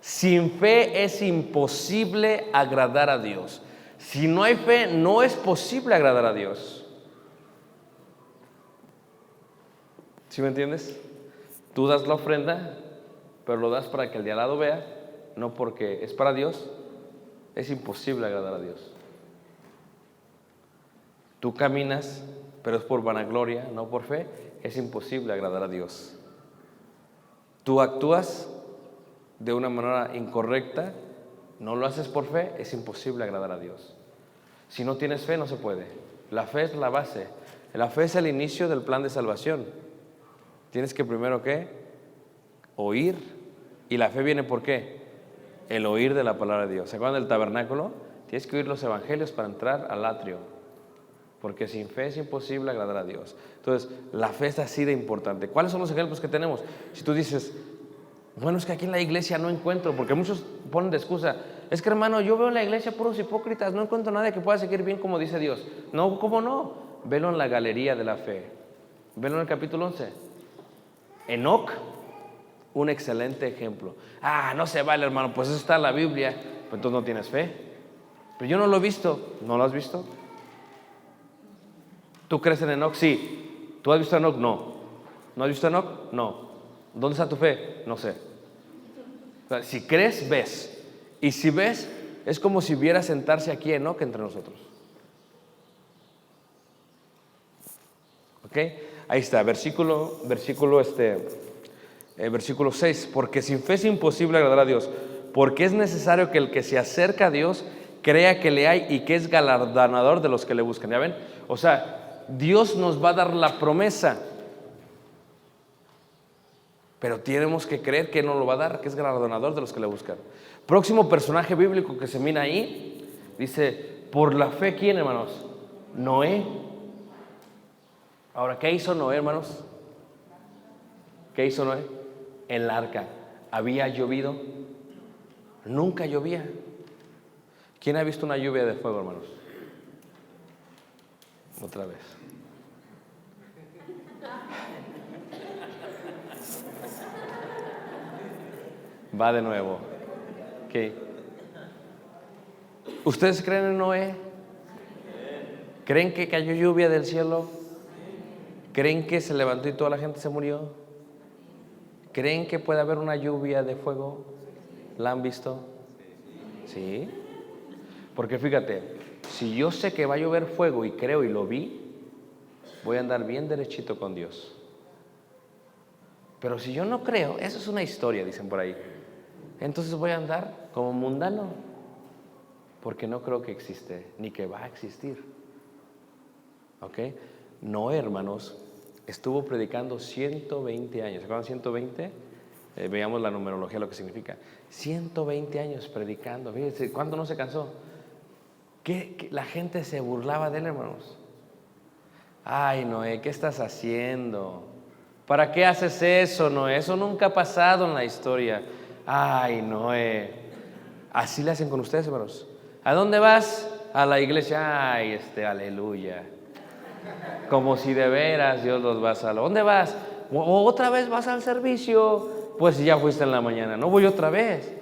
Sin fe es imposible agradar a Dios. Si no hay fe, no es posible agradar a Dios. ¿Sí me entiendes? Tú das la ofrenda, pero lo das para que el de al lado vea, no porque es para Dios. Es imposible agradar a Dios. Tú caminas, pero es por vanagloria, no por fe. Es imposible agradar a Dios. Tú actúas de una manera incorrecta, no lo haces por fe, es imposible agradar a Dios. Si no tienes fe, no se puede. La fe es la base. La fe es el inicio del plan de salvación. Tienes que primero, ¿qué? Oír. Y la fe viene ¿por qué? El oír de la palabra de Dios. ¿Se acuerdan del tabernáculo? Tienes que oír los evangelios para entrar al atrio. Porque sin fe es imposible agradar a Dios. Entonces, la fe es así de importante. ¿Cuáles son los ejemplos que tenemos? Si tú dices, bueno, es que aquí en la iglesia no encuentro, porque muchos ponen de excusa, es que hermano, yo veo en la iglesia puros hipócritas, no encuentro nadie que pueda seguir bien como dice Dios. No, ¿cómo no? Velo en la galería de la fe. Velo en el capítulo 11. Enoc, un excelente ejemplo. No se vale, hermano, pues eso está en la Biblia. Pues entonces no tienes fe. Pero yo no lo he visto. ¿No lo has visto? ¿Tú crees en Enoc? Sí. ¿Tú has visto a Enoc? No. ¿No has visto a Enoc? No. ¿Dónde está tu fe? No sé. O sea, si crees, ves. Y si ves, es como si viera sentarse aquí Enoc entre nosotros. ¿Ok? Ahí está, versículo 6. Porque sin fe es imposible agradar a Dios. Porque es necesario que el que se acerca a Dios crea que le hay y que es galardonador de los que le buscan. ¿Ya ven? O sea, Dios nos va a dar la promesa, pero tenemos que creer que nos lo va a dar, que es galardonador de los que le buscan. Próximo personaje bíblico que se mira ahí, dice, por la fe, ¿quién, hermanos? Noé. Ahora, ¿qué hizo Noé, hermanos? ¿Qué hizo Noé? El arca. ¿Había llovido? Nunca llovía. ¿Quién ha visto una lluvia de fuego, hermanos? Otra vez. Va de nuevo. ¿Qué? ¿Ustedes creen en Noé? ¿Creen que cayó lluvia del cielo? ¿Creen que se levantó y toda la gente se murió? ¿Creen que puede haber una lluvia de fuego? ¿La han visto? Sí. Porque fíjate, si yo sé que va a llover fuego y creo y lo vi, voy a andar bien derechito con Dios. Pero si yo no creo, eso es una historia, dicen por ahí. Entonces voy a andar como mundano, porque no creo que existe, ni que va a existir. ¿Ok? Noé, hermanos, estuvo predicando 120 años. ¿Se acuerdan 120? Veamos la numerología, lo que significa. 120 años predicando. Fíjense, ¿cuándo no se cansó? Que la gente se burlaba de él, hermanos. Ay, Noé, ¿qué estás haciendo? ¿Para qué haces eso, Noé? Eso nunca ha pasado en la historia. Ay, Noé. Así le hacen con ustedes, hermanos. ¿A dónde vas? A la iglesia. Ay, aleluya. Como si de veras Dios los va a salvar. ¿Dónde vas? ¿Otra vez vas al servicio? Pues ya fuiste en la mañana. No voy otra vez.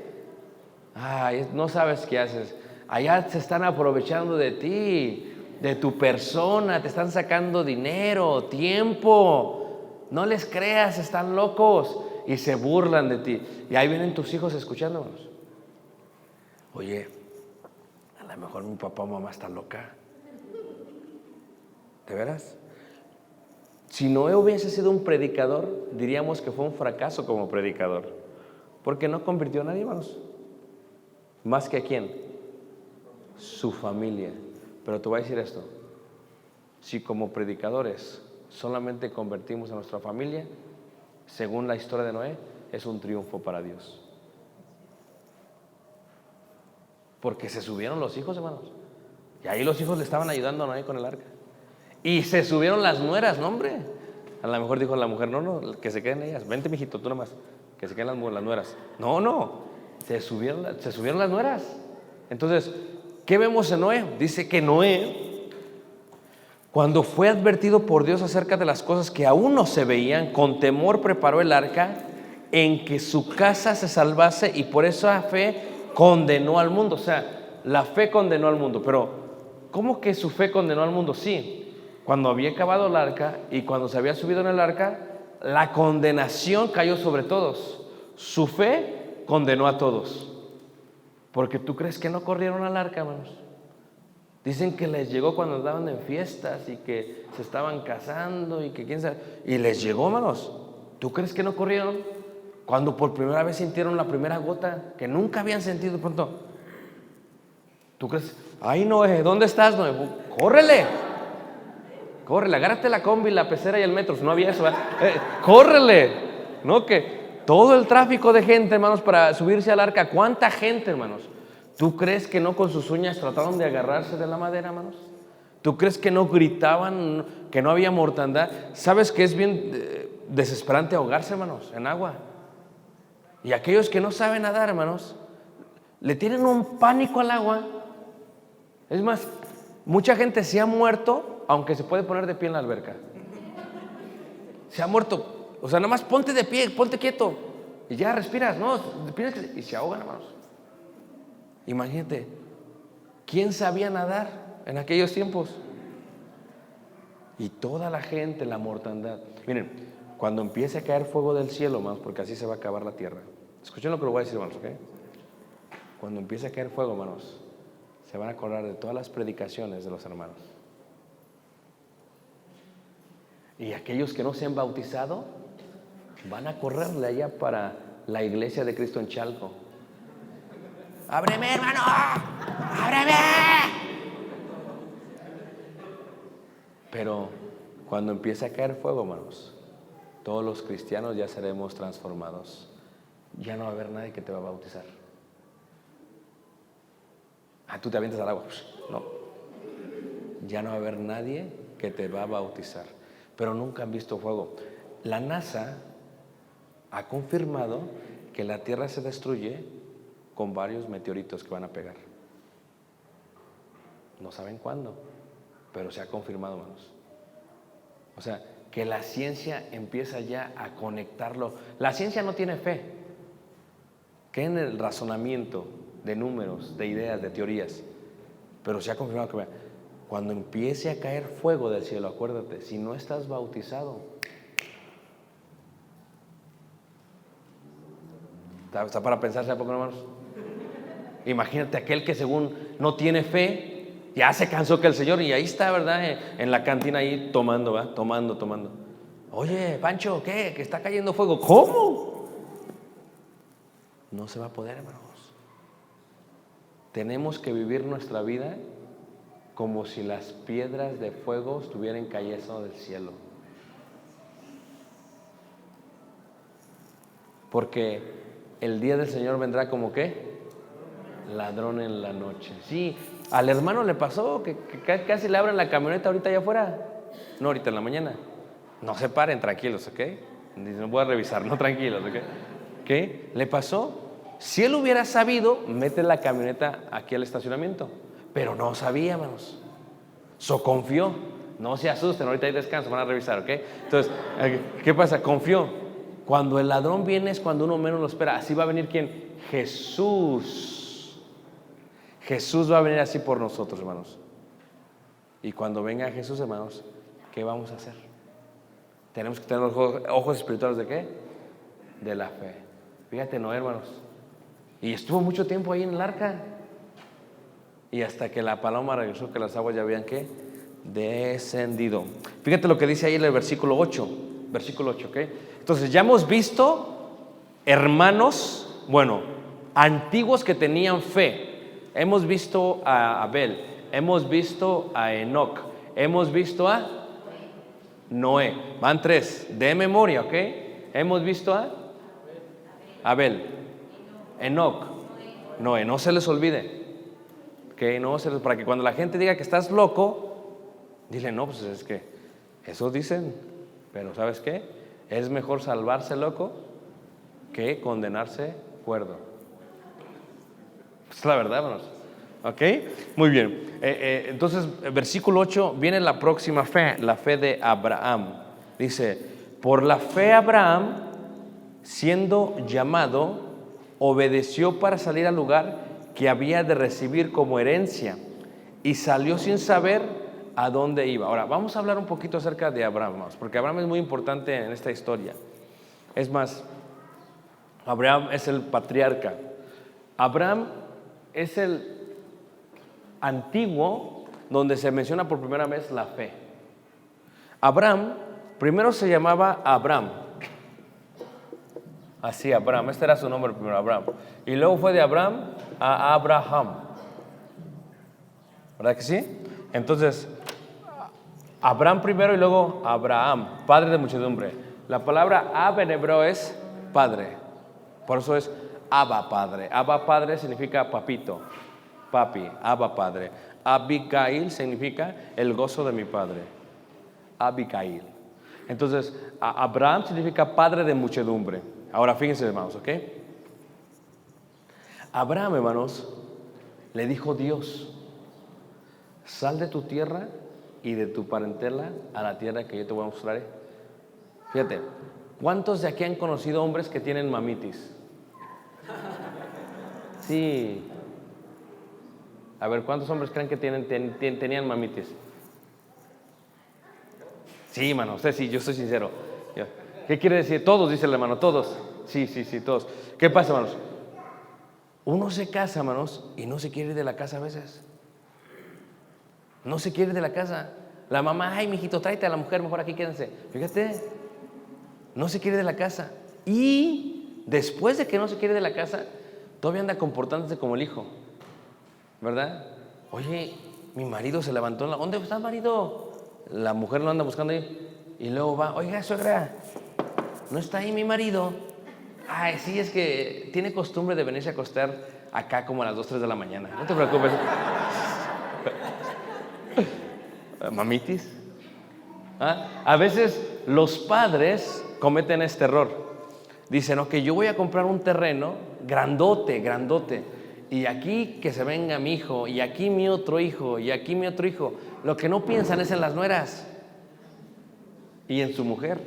Ay, no sabes qué haces. Allá se están aprovechando de ti, de tu persona, te están sacando dinero, tiempo. No les creas, están locos. y se burlan de ti. Y ahí vienen tus hijos escuchándonos. Oye, a lo mejor mi papá o mamá está loca. ¿De veras? Si Noé hubiese sido un predicador, diríamos que fue un fracaso como predicador, porque no convirtió a nadie, hermanos. ¿Más que a quién? Su familia. Pero te voy a decir esto: si como predicadores solamente convertimos a nuestra familia, según la historia de Noé, es un triunfo para Dios. Porque se subieron los hijos, hermanos, y ahí los hijos le estaban ayudando a Noé con el arca. Y se subieron las nueras, no, hombre. A lo mejor dijo la mujer: no, que se queden ellas. Vente, mijito, tú nomás, que se queden las nueras. No, se subieron las nueras. Entonces, ¿qué vemos en Noé? Dice que Noé, cuando fue advertido por Dios acerca de las cosas que aún no se veían, con temor preparó el arca en que su casa se salvase, y por esa fe condenó al mundo. O sea, la fe condenó al mundo. Pero ¿cómo que su fe condenó al mundo? Sí, cuando había acabado el arca y cuando se había subido en el arca, la condenación cayó sobre todos. Su fe condenó a todos. Porque tú crees que no corrieron al arca, hermanos. Dicen que les llegó cuando andaban en fiestas y que se estaban casando y que quién sabe. Y les llegó, hermanos. ¿Tú crees que no corrieron? Cuando por primera vez sintieron la primera gota, que nunca habían sentido de pronto. ¿Tú crees? Ay, Noé, ¿dónde estás, Noé? Córrele, agárrate la combi, la pecera y el metro. No había eso, ¿verdad? Córrele. No, que todo el tráfico de gente, hermanos, para subirse al arca. ¿Cuánta gente, hermanos? ¿Tú crees que no con sus uñas trataron de agarrarse de la madera, hermanos? ¿Tú crees que no gritaban, que no había mortandad? ¿Sabes que es bien desesperante ahogarse, hermanos, en agua? Y aquellos que no saben nadar, hermanos, le tienen un pánico al agua. Es más, mucha gente se ha muerto, aunque se puede poner de pie en la alberca. Se ha muerto. O sea, nada más ponte de pie, ponte quieto y ya respiras, ¿no? Y se ahogan, hermanos. Imagínate, ¿quién sabía nadar en aquellos tiempos? Y toda la gente, la mortandad. Miren, cuando empiece a caer fuego del cielo, hermanos, porque así se va a acabar la tierra. Escuchen lo que les voy a decir, hermanos, ¿ok? Cuando empiece a caer fuego, hermanos, se van a acordar de todas las predicaciones de los hermanos. Y aquellos que no se han bautizado van a correrle allá para la iglesia de Cristo en Chalco. ¡Ábreme, hermano! ¡Ábreme! Pero cuando empiece a caer fuego, hermanos, todos los cristianos ya seremos transformados. Ya no va a haber nadie que te va a bautizar. Tú te avientas al agua. No. Ya no va a haber nadie que te va a bautizar. Pero nunca han visto fuego. La NASA ha confirmado que la Tierra se destruye con varios meteoritos que van a pegar. No saben cuándo, pero se ha confirmado, hermanos. O sea, que la ciencia empieza ya a conectarlo. La ciencia no tiene fe. Que en el razonamiento de números, de ideas, de teorías. Pero se ha confirmado que cuando empiece a caer fuego del cielo, acuérdate, si no estás bautizado, ¿está para pensarse a poco, hermanos? Imagínate aquel que según no tiene fe, ya se cansó que el Señor, y ahí está, ¿verdad? En la cantina ahí tomando, ¿va? Tomando. Oye, Pancho, ¿qué? Que está cayendo fuego. ¿Cómo? No se va a poder, hermanos. Tenemos que vivir nuestra vida como si las piedras de fuego estuvieran cayendo del cielo. Porque el día del Señor vendrá como ¿qué? Ladrón en la noche. Sí, al hermano le pasó que casi le abren la camioneta ahorita allá afuera. No, ahorita en la mañana. No se paren, tranquilos, ¿ok? No voy a revisar, no, tranquilos, ¿ok? ¿Qué le pasó? Si él hubiera sabido, mete la camioneta aquí al estacionamiento. Pero no sabía, hermanos. Confió. No se asusten, ahorita hay descanso, van a revisar, ¿ok? Entonces, ¿qué pasa? Confió. Cuando el ladrón viene es cuando uno menos lo espera. Así va a venir ¿quién? Jesús. Jesús va a venir así por nosotros, hermanos. Y cuando venga Jesús, hermanos, ¿qué vamos a hacer? Tenemos que tener los ojos espirituales ¿de qué? de la fe. Fíjate, Noé, hermanos. Y estuvo mucho tiempo ahí en el arca. Y hasta que la paloma regresó, que las aguas ya habían, ¿qué? Descendido. Fíjate lo que dice ahí en el versículo 8. Versículo 8, ¿ok? Entonces ya hemos visto hermanos, bueno, antiguos que tenían fe. Hemos visto a Abel, hemos visto a Enoc, hemos visto a Noé. Van 3, de memoria, ¿ok? Hemos visto a Abel, Enoc, Noé. No se les olvide. Que no se les, para que cuando la gente diga que estás loco, dile, no, pues es que eso dicen, pero ¿sabes qué? Es mejor salvarse loco que condenarse cuerdo. Es la verdad, hermanos. ¿Ok? Muy bien. Entonces, versículo 8, viene la próxima fe, la fe de Abraham. Dice, por la fe Abraham, siendo llamado, obedeció para salir al lugar que había de recibir como herencia y salió sin saber a dónde iba. Ahora, vamos a hablar un poquito acerca de Abraham, porque Abraham es muy importante en esta historia. Es más, Abraham es el patriarca. Abraham es el antiguo donde se menciona por primera vez la fe. Abraham primero se llamaba Abram. Así, Abraham, este era su nombre primero, Abraham. Y luego fue de Abraham a Abraham. ¿Verdad que sí? Entonces, Abraham primero y luego Abraham, padre de muchedumbre. La palabra Ab en hebreo es padre. Por eso es Abba padre. Abba padre significa papito, papi, Abba padre. Abigail significa el gozo de mi padre. Abigail. Entonces, Abraham significa padre de muchedumbre. Ahora fíjense, hermanos, ¿ok? Abraham, hermanos, le dijo Dios, sal de tu tierra y de tu parentela a la tierra que yo te voy a mostrar. Fíjate, ¿cuántos de aquí han conocido hombres que tienen mamitis? Sí. A ver, ¿cuántos hombres creen que tenían mamitis? Sí, hermano, usted sí, yo soy sincero. ¿Qué quiere decir? Todos, dice el hermano, todos. Sí, todos. ¿Qué pasa, hermanos? Uno se casa, hermanos, y no se quiere ir de la casa a veces. No se quiere ir de la casa. La mamá, ay, mijito, tráete a la mujer, mejor aquí quédense. Fíjate, no se quiere ir de la casa. Y después de que no se quiere ir de la casa, todavía anda comportándose como el hijo. ¿Verdad? Oye, mi marido se levantó. ¿Dónde está el marido? La mujer lo anda buscando ahí. Y luego va, oiga, suegra, ¿no está ahí mi marido? Ay, sí, es que tiene costumbre de venirse a acostar acá como a las 2, 3 de la mañana. No te preocupes. Mamitis. ¿Ah? A veces los padres cometen este error. Dicen, ok, yo voy a comprar un terreno grandote, grandote. Y aquí que se venga mi hijo, y aquí mi otro hijo, y aquí mi otro hijo. Lo que no piensan es en las nueras y en su mujer.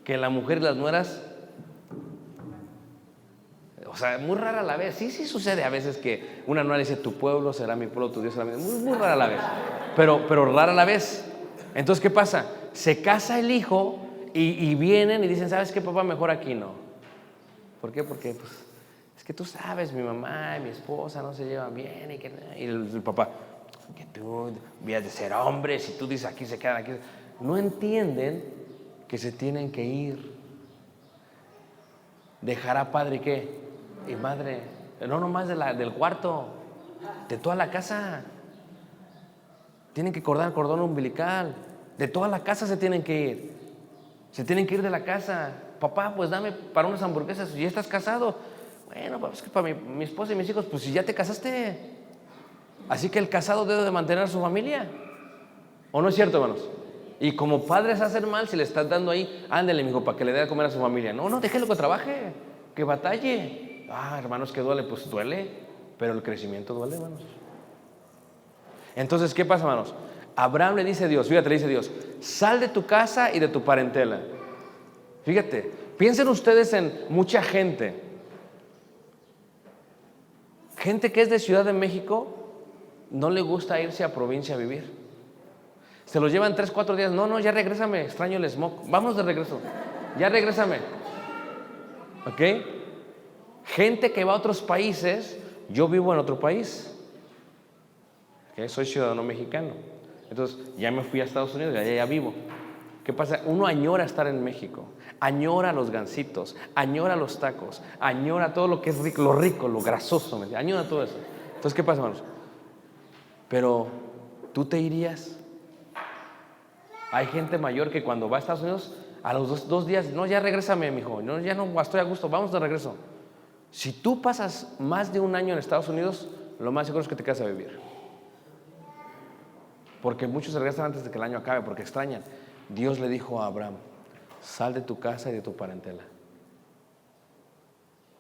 Que la mujer y las nueras, o sea, muy rara a la vez. Sí sucede a veces que una nuera dice, tu pueblo será mi pueblo, tu Dios será mi Dios. Muy rara a la vez. Pero rara a la vez. Entonces, ¿qué pasa? Se casa el hijo y vienen y dicen, ¿sabes qué, papá? Mejor aquí no. ¿Por qué? Porque, pues, es que tú sabes, mi mamá y mi esposa no se llevan bien. Y el papá, que tú debías de ser hombre, si tú dices aquí se quedan aquí. No entienden que se tienen que ir. Dejará padre y qué, y madre, no nomás del cuarto, de toda la casa. Tienen que cortar el cordón umbilical. De toda la casa se tienen que ir. Se tienen que ir de la casa. Papá, pues dame para unas hamburguesas. Si ya estás casado, bueno, pues que para mi esposa y mis hijos, pues si ya te casaste. Así que el casado debe de mantener a su familia. ¿O no es cierto, hermanos? Y como padres hacen mal si le estás dando ahí, ándele, mijo, para que le dé a comer a su familia. No, déjelo que trabaje, que batalle. Hermanos, que duele, pues duele, pero el crecimiento duele, hermanos. Entonces, ¿qué pasa, hermanos? Abraham le dice a Dios, fíjate, le dice a Dios, sal de tu casa y de tu parentela. Fíjate, piensen ustedes en mucha gente que es de Ciudad de México, no le gusta irse a provincia a vivir. Se los llevan 3, 4 días. No, ya regrésame, extraño el smog. Vámonos de regreso. Ya regrésame. ¿Ok? Gente que va a otros países, yo vivo en otro país. ¿Ok? Soy ciudadano mexicano. Entonces ya me fui a Estados Unidos, ya vivo. ¿Qué pasa? Uno añora estar en México, añora los gansitos, añora los tacos, añora todo lo que es rico, lo grasoso, añora todo eso. Entonces, ¿qué pasa, hermanos? Pero tú te irías. Hay gente mayor que cuando va a Estados Unidos, a los dos días, no, ya regrésame, mijo, no, ya no estoy a gusto, vamos de regreso. Si tú pasas más de un año en Estados Unidos, lo más seguro es que te quedas a vivir. Porque muchos se regresan antes de que el año acabe, porque extrañan. Dios le dijo a Abraham: sal de tu casa y de tu parentela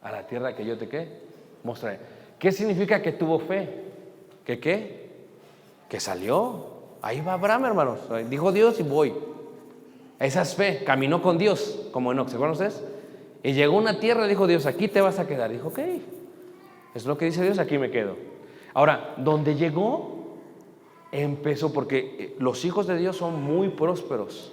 a la tierra que yo te mostraré. ¿Qué significa que tuvo fe? ¿Que qué? Que salió. Ahí va Abraham, hermanos. Dijo Dios y voy. Esa es fe. Caminó con Dios como Enoc, ¿se acuerdan ustedes? Y llegó a una tierra, dijo Dios: aquí te vas a quedar. Dijo: ok, es lo que dice Dios, aquí me quedo. Ahora, donde llegó, empezó, porque los hijos de Dios son muy prósperos.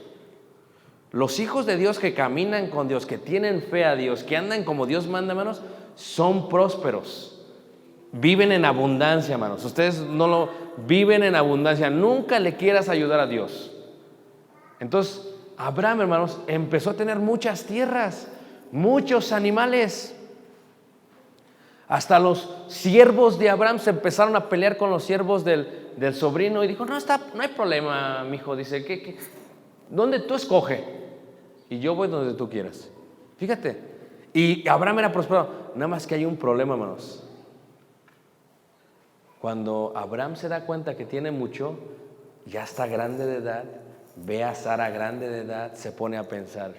Los hijos de Dios que caminan con Dios, que tienen fe a Dios, que andan como Dios manda, hermanos, son prósperos. Viven en abundancia, hermanos. Ustedes no lo viven en abundancia. Nunca le quieras ayudar a Dios. Entonces, Abraham, hermanos, empezó a tener muchas tierras, muchos animales. Hasta los siervos de Abraham se empezaron a pelear con los siervos del sobrino y dijo: no hay problema, mijo. Dice: ¿dónde tú escoge? Y yo voy donde tú quieras. Fíjate. Y Abraham era prosperado. Nada más que hay un problema, hermanos. Cuando Abraham se da cuenta que tiene mucho, ya está grande de edad, ve a Sara grande de edad, se pone a pensar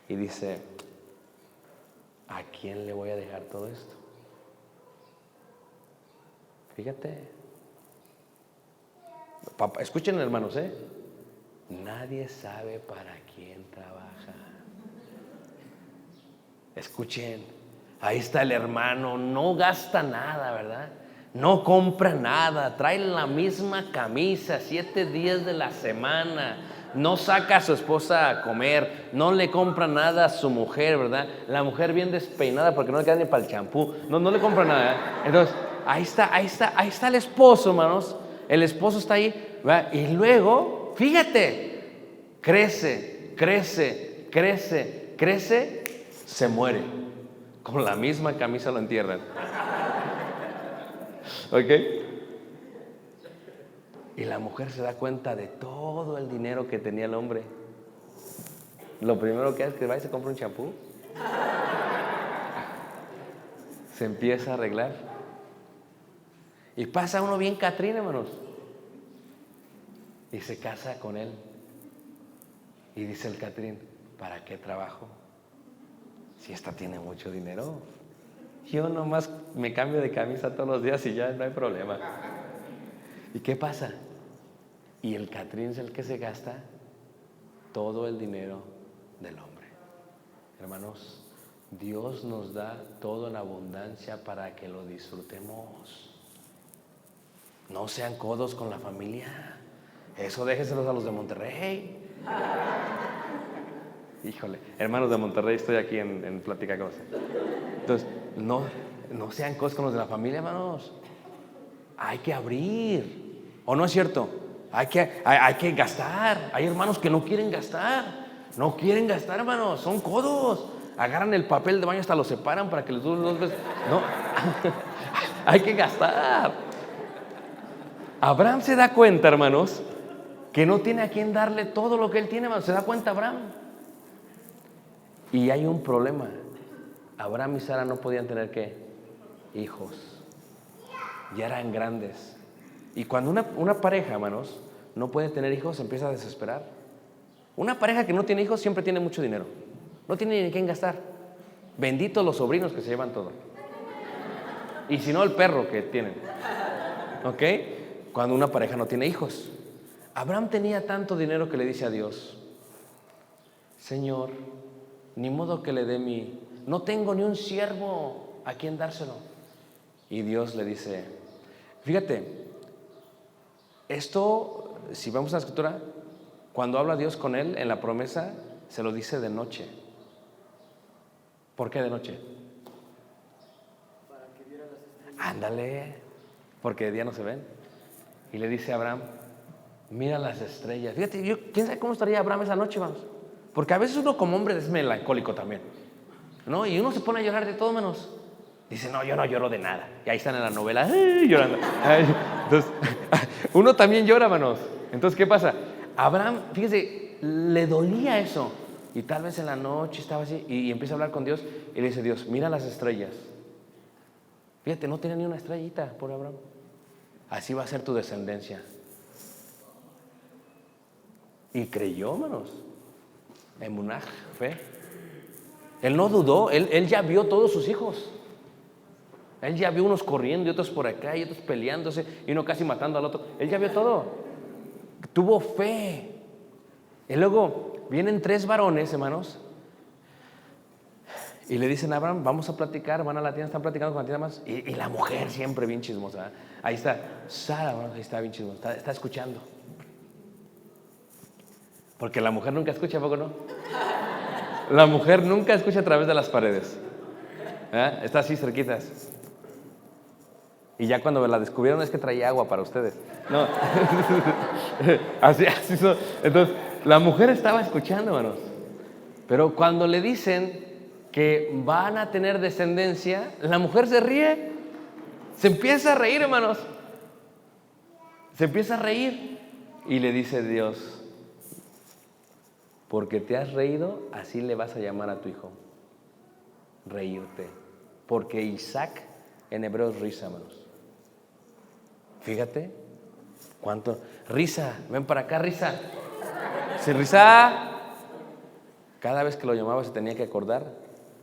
y dice: ¿a quién le voy a dejar todo esto? Fíjate. Papá, escuchen, hermanos, nadie sabe para quién trabaja. Escuchen, ahí está el hermano, no gasta nada, ¿verdad? No compra nada, trae la misma camisa 7 días de la semana, no saca a su esposa a comer, no le compra nada a su mujer, ¿verdad? La mujer bien despeinada porque no le queda ni para el champú, no le compra nada, ¿verdad? Entonces, ahí está el esposo, hermanos. El esposo está ahí, ¿verdad? Y luego, fíjate, crece, se muere. Con la misma camisa lo entierran. ¿Ok? Y la mujer se da cuenta de todo el dinero que tenía el hombre. Lo primero que hace es que va y se compra un champú. Se empieza a arreglar. Y pasa uno bien Catrín, hermanos. Y se casa con él. Y dice el Catrín: ¿para qué trabajo? Si esta tiene mucho dinero. Yo nomás me cambio de camisa todos los días y ya no hay problema. ¿Y qué pasa? Y el Catrín es el que se gasta todo el dinero del hombre. Hermanos, Dios nos da todo en abundancia para que lo disfrutemos. No sean codos con la familia. Eso déjeselos a los de Monterrey. Híjole, hermanos de Monterrey, estoy aquí en Plática Cosa. Entonces, no sean cosas con los de la familia, hermanos. Hay que abrir. ¿O no es cierto? Hay que gastar. Hay hermanos que no quieren gastar. No quieren gastar, hermanos. Son codos. Agarran el papel de baño, hasta lo separan para que les dure 2 veces. No. Hay que gastar. Abraham se da cuenta, hermanos, que no tiene a quien darle todo lo que él tiene, hermanos. Se da cuenta Abraham. Y hay un problema. Abraham y Sara no podían tener ¿qué? Hijos. Ya eran grandes. Y cuando una pareja, hermanos, no puede tener hijos, se empieza a desesperar. Una pareja que no tiene hijos siempre tiene mucho dinero. No tiene ni quién gastar. Benditos los sobrinos que se llevan todo. Y si no, el perro que tienen. ¿Ok? Cuando una pareja no tiene hijos. Abraham tenía tanto dinero que le dice a Dios: Señor, ni modo que le dé no tengo ni un siervo a quien dárselo. Y Dios le dice, fíjate, esto, si vamos a la escritura, cuando habla Dios con él en la promesa, se lo dice de noche. ¿Por qué de noche? Para que viera las estrellas. Ándale, porque de día no se ven. Y le dice a Abraham, mira las estrellas. Fíjate, quién sabe cómo estaría Abraham esa noche, vamos. Porque a veces uno como hombre es melancólico también, ¿no? Y uno se pone a llorar de todo menos. Dice, no, yo no lloro de nada. Y ahí están en la novela, llorando. Entonces, uno también llora, manos. Entonces, ¿qué pasa? Abraham, fíjese, le dolía eso. Y tal vez en la noche estaba así y empieza a hablar con Dios y le dice, Dios, mira las estrellas. Fíjate, no tiene ni una estrellita por Abraham. Así va a ser tu descendencia. Y creyó, manos. Emunaj, fe. Él no dudó, él ya vio todos sus hijos. Él ya vio unos corriendo y otros por acá y otros peleándose y uno casi matando al otro. Él ya vio todo. Tuvo fe. Y luego vienen 3 varones, hermanos, y le dicen a Abraham, vamos a platicar. Van a la tienda, están platicando con la tienda más. Y la mujer siempre bien chismosa. Ahí está Sara, hermanos, ahí está bien chismosa. Está escuchando. Porque la mujer nunca escucha, ¿a poco no? La mujer nunca escucha a través de las paredes. Está así cerquitas. Y ya cuando la descubrieron es que traía agua para ustedes. No. así son. Entonces, la mujer estaba escuchando, hermanos. Pero cuando le dicen que van a tener descendencia, la mujer se ríe. Se empieza a reír, hermanos. Se empieza a reír. Y le dice Dios, porque te has reído, así le vas a llamar a tu hijo. Reírte. Porque Isaac en hebreo es risa, hermanos. Fíjate cuánto. Risa, ven para acá, Risa. Sí, Risa. Cada vez que lo llamaba se tenía que acordar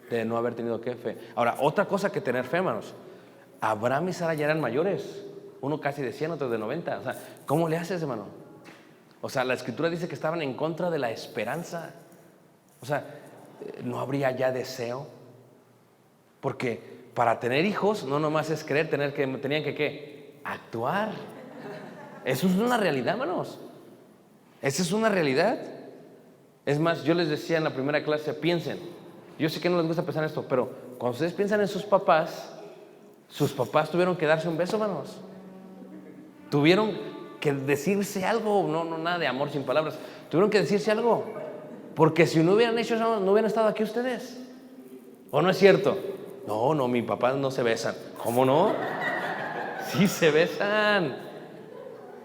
de no haber tenido fe. Ahora, otra cosa que tener fe, hermanos. Abraham y Sara ya eran mayores. Uno casi de 100, otro de 90. O sea, ¿cómo le haces, hermano? O sea, la escritura dice que estaban en contra de la esperanza. O sea, no habría ya deseo. Porque para tener hijos no nomás es creer, tenían que ¿qué? Actuar. Eso es una realidad, hermanos. Esa es una realidad. Es más, yo les decía en la primera clase, piensen. Yo sé que no les gusta pensar esto, pero cuando ustedes piensan en sus papás tuvieron que darse un beso, hermanos. Tuvieron que decirse algo, no nada de amor sin palabras. Tuvieron que decirse algo. Porque si no hubieran hecho eso, no hubieran estado aquí ustedes. ¿O no es cierto? No, mis papás no se besan. ¿Cómo no? Sí se besan.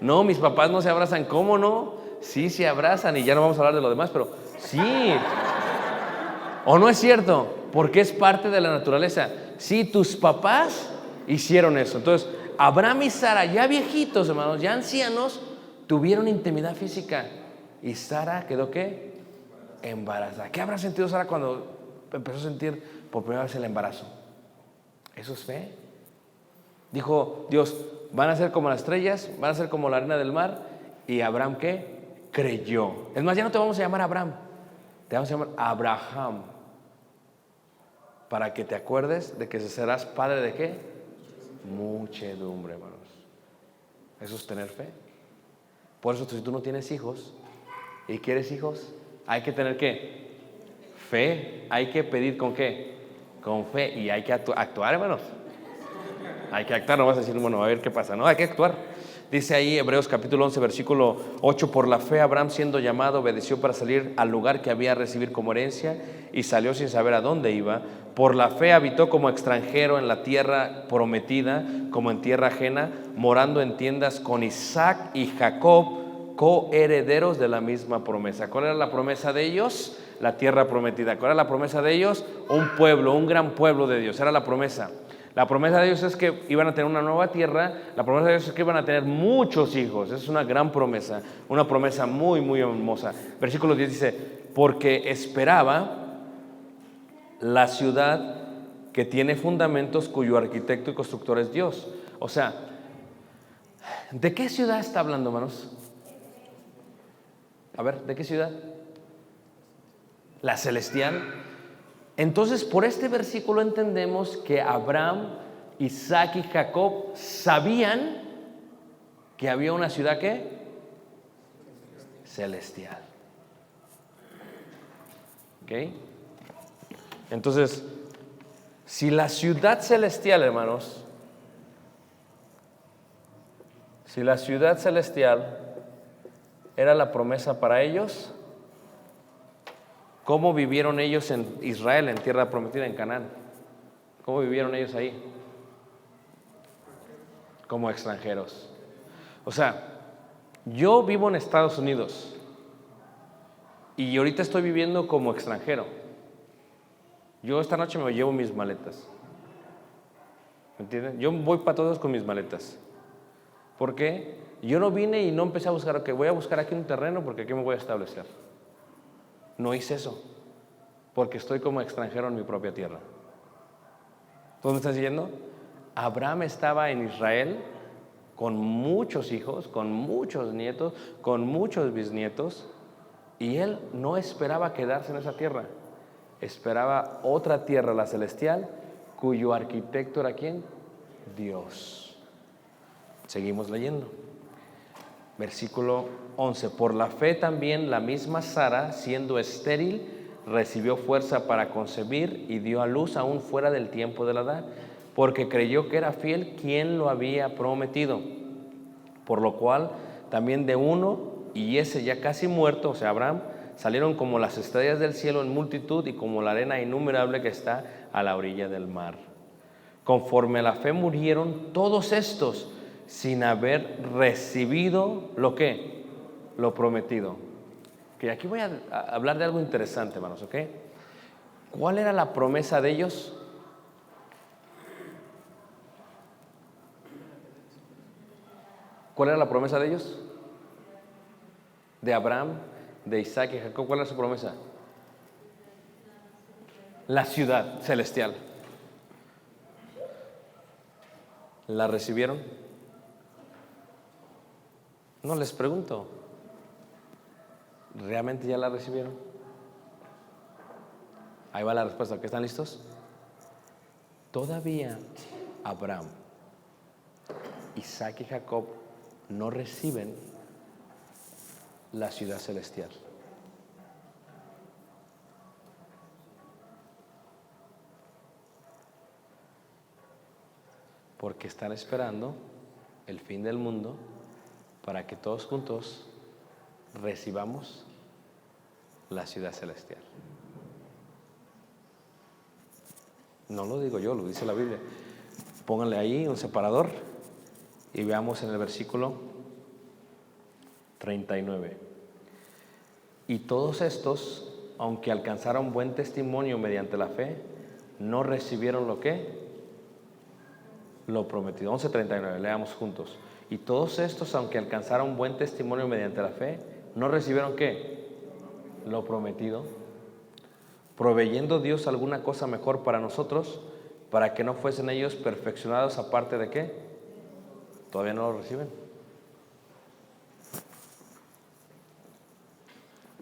No, mis papás no se abrazan. ¿Cómo no? Sí se abrazan. Y ya no vamos a hablar de lo demás, pero sí. ¿O no es cierto? Porque es parte de la naturaleza. Sí, tus papás hicieron eso. Entonces, Abraham y Sara, ya viejitos, hermanos, ya ancianos, tuvieron intimidad física. Y Sara quedó, ¿qué? Embarazada. ¿Qué habrá sentido Sara cuando empezó a sentir por primera vez el embarazo? Eso es fe. Dijo Dios, van a ser como las estrellas, van a ser como la arena del mar. Y Abraham, ¿qué? Creyó. Es más, ya no te vamos a llamar Abraham, te vamos a llamar Abraham, para que te acuerdes de que serás padre de ¿qué? Muchedumbre, hermanos. Eso es tener fe. Por eso, si tú no tienes hijos y quieres hijos, hay que tener ¿qué? Fe. Hay que pedir ¿con qué? Con fe. Y hay que actuar, hermanos. Hay que actuar, no vas a decir, bueno, a ver qué pasa. No, hay que actuar. Dice ahí Hebreos capítulo 11, versículo 8, por la fe Abraham, siendo llamado, obedeció para salir al lugar que había a recibir como herencia y salió sin saber a dónde iba. Por la fe habitó como extranjero en la tierra prometida, como en tierra ajena, morando en tiendas con Isaac y Jacob, coherederos de la misma promesa. ¿Cuál era la promesa de ellos? La tierra prometida. ¿Cuál era la promesa de ellos? Un pueblo, un gran pueblo de Dios. Era la promesa. La promesa de Dios es que iban a tener una nueva tierra. La promesa de Dios es que iban a tener muchos hijos. Esa es una gran promesa, una promesa muy, muy hermosa. Versículo 10 dice, porque esperaba la ciudad que tiene fundamentos, cuyo arquitecto y constructor es Dios. O sea, ¿de qué ciudad está hablando, hermanos? A ver, ¿de qué ciudad? La celestial. Entonces, por este versículo entendemos que Abraham, Isaac y Jacob sabían que había una ciudad ¿qué? Celestial. ¿Ok? Entonces, Si la ciudad celestial, hermanos, si la ciudad celestial era la promesa para ellos, ¿cómo vivieron ellos en Israel, en tierra prometida, en Canaán? ¿Cómo vivieron ellos ahí? Como extranjeros. O sea, yo vivo en Estados Unidos y ahorita estoy viviendo como extranjero. Yo esta noche me llevo mis maletas. ¿Me entienden? Yo voy para todos con mis maletas. ¿Por qué? Yo no vine y no empecé a buscar, voy a buscar aquí un terreno porque aquí me voy a establecer. No hice eso, porque estoy como extranjero en mi propia tierra. ¿Dónde estás yendo? Abraham estaba en Israel con muchos hijos, con muchos nietos, con muchos bisnietos, y él no esperaba quedarse en esa tierra. Esperaba otra tierra, la celestial, cuyo arquitecto era ¿quién? Dios. Seguimos leyendo. Versículo 11. Por la fe también la misma Sara, siendo estéril, recibió fuerza para concebir y dio a luz aún fuera del tiempo de la edad, porque creyó que era fiel quien lo había prometido. Por lo cual también de uno, y ese ya casi muerto, o sea Abraham, salieron como las estrellas del cielo en multitud y como la arena innumerable que está a la orilla del mar. Conforme a la fe murieron todos estos sin haber recibido lo que, lo prometido. Que aquí voy a hablar de algo interesante, hermanos, ¿ok? ¿Cuál era la promesa de ellos? ¿Cuál era la promesa de ellos? De Abraham, de Isaac y Jacob. ¿Cuál era su promesa? La ciudad celestial. ¿La recibieron? No, les pregunto. ¿Realmente ya la recibieron? Ahí va la respuesta. ¿Ok? ¿Están listos? Todavía Abraham, Isaac y Jacob no reciben la ciudad celestial. Porque están esperando el fin del mundo para que todos juntos recibamos la ciudad celestial. No lo digo yo, lo dice la Biblia. Pónganle ahí un separador y veamos en el versículo 39. Y todos estos, aunque alcanzaron buen testimonio mediante la fe, no recibieron lo que, lo prometido. 11:39, leamos juntos. Y todos estos, aunque alcanzaron buen testimonio mediante la fe, no recibieron ¿qué? Lo prometido, proveyendo Dios alguna cosa mejor para nosotros, para que no fuesen ellos perfeccionados aparte de ¿qué? Todavía no lo reciben.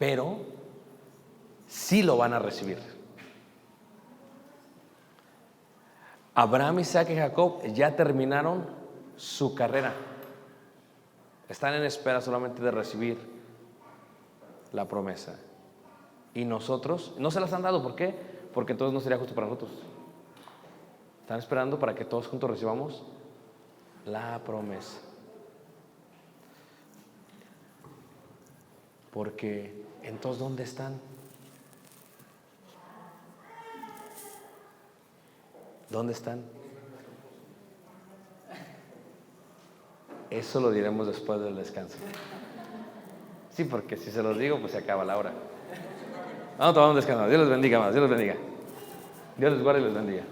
Pero sí lo van a recibir. Abraham, Isaac y Jacob ya terminaron su carrera. Están en espera solamente de recibir la promesa. Y nosotros, no se las han dado. ¿Por qué? Porque entonces no sería justo para nosotros. Están esperando para que todos juntos recibamos la promesa. Porque entonces, ¿dónde están? ¿Dónde están? Eso lo diremos después del descanso. Sí, porque si se los digo, pues se acaba la hora. Vamos a tomar un descanso. Dios les bendiga, más. Dios les bendiga. Dios les guarde y les bendiga.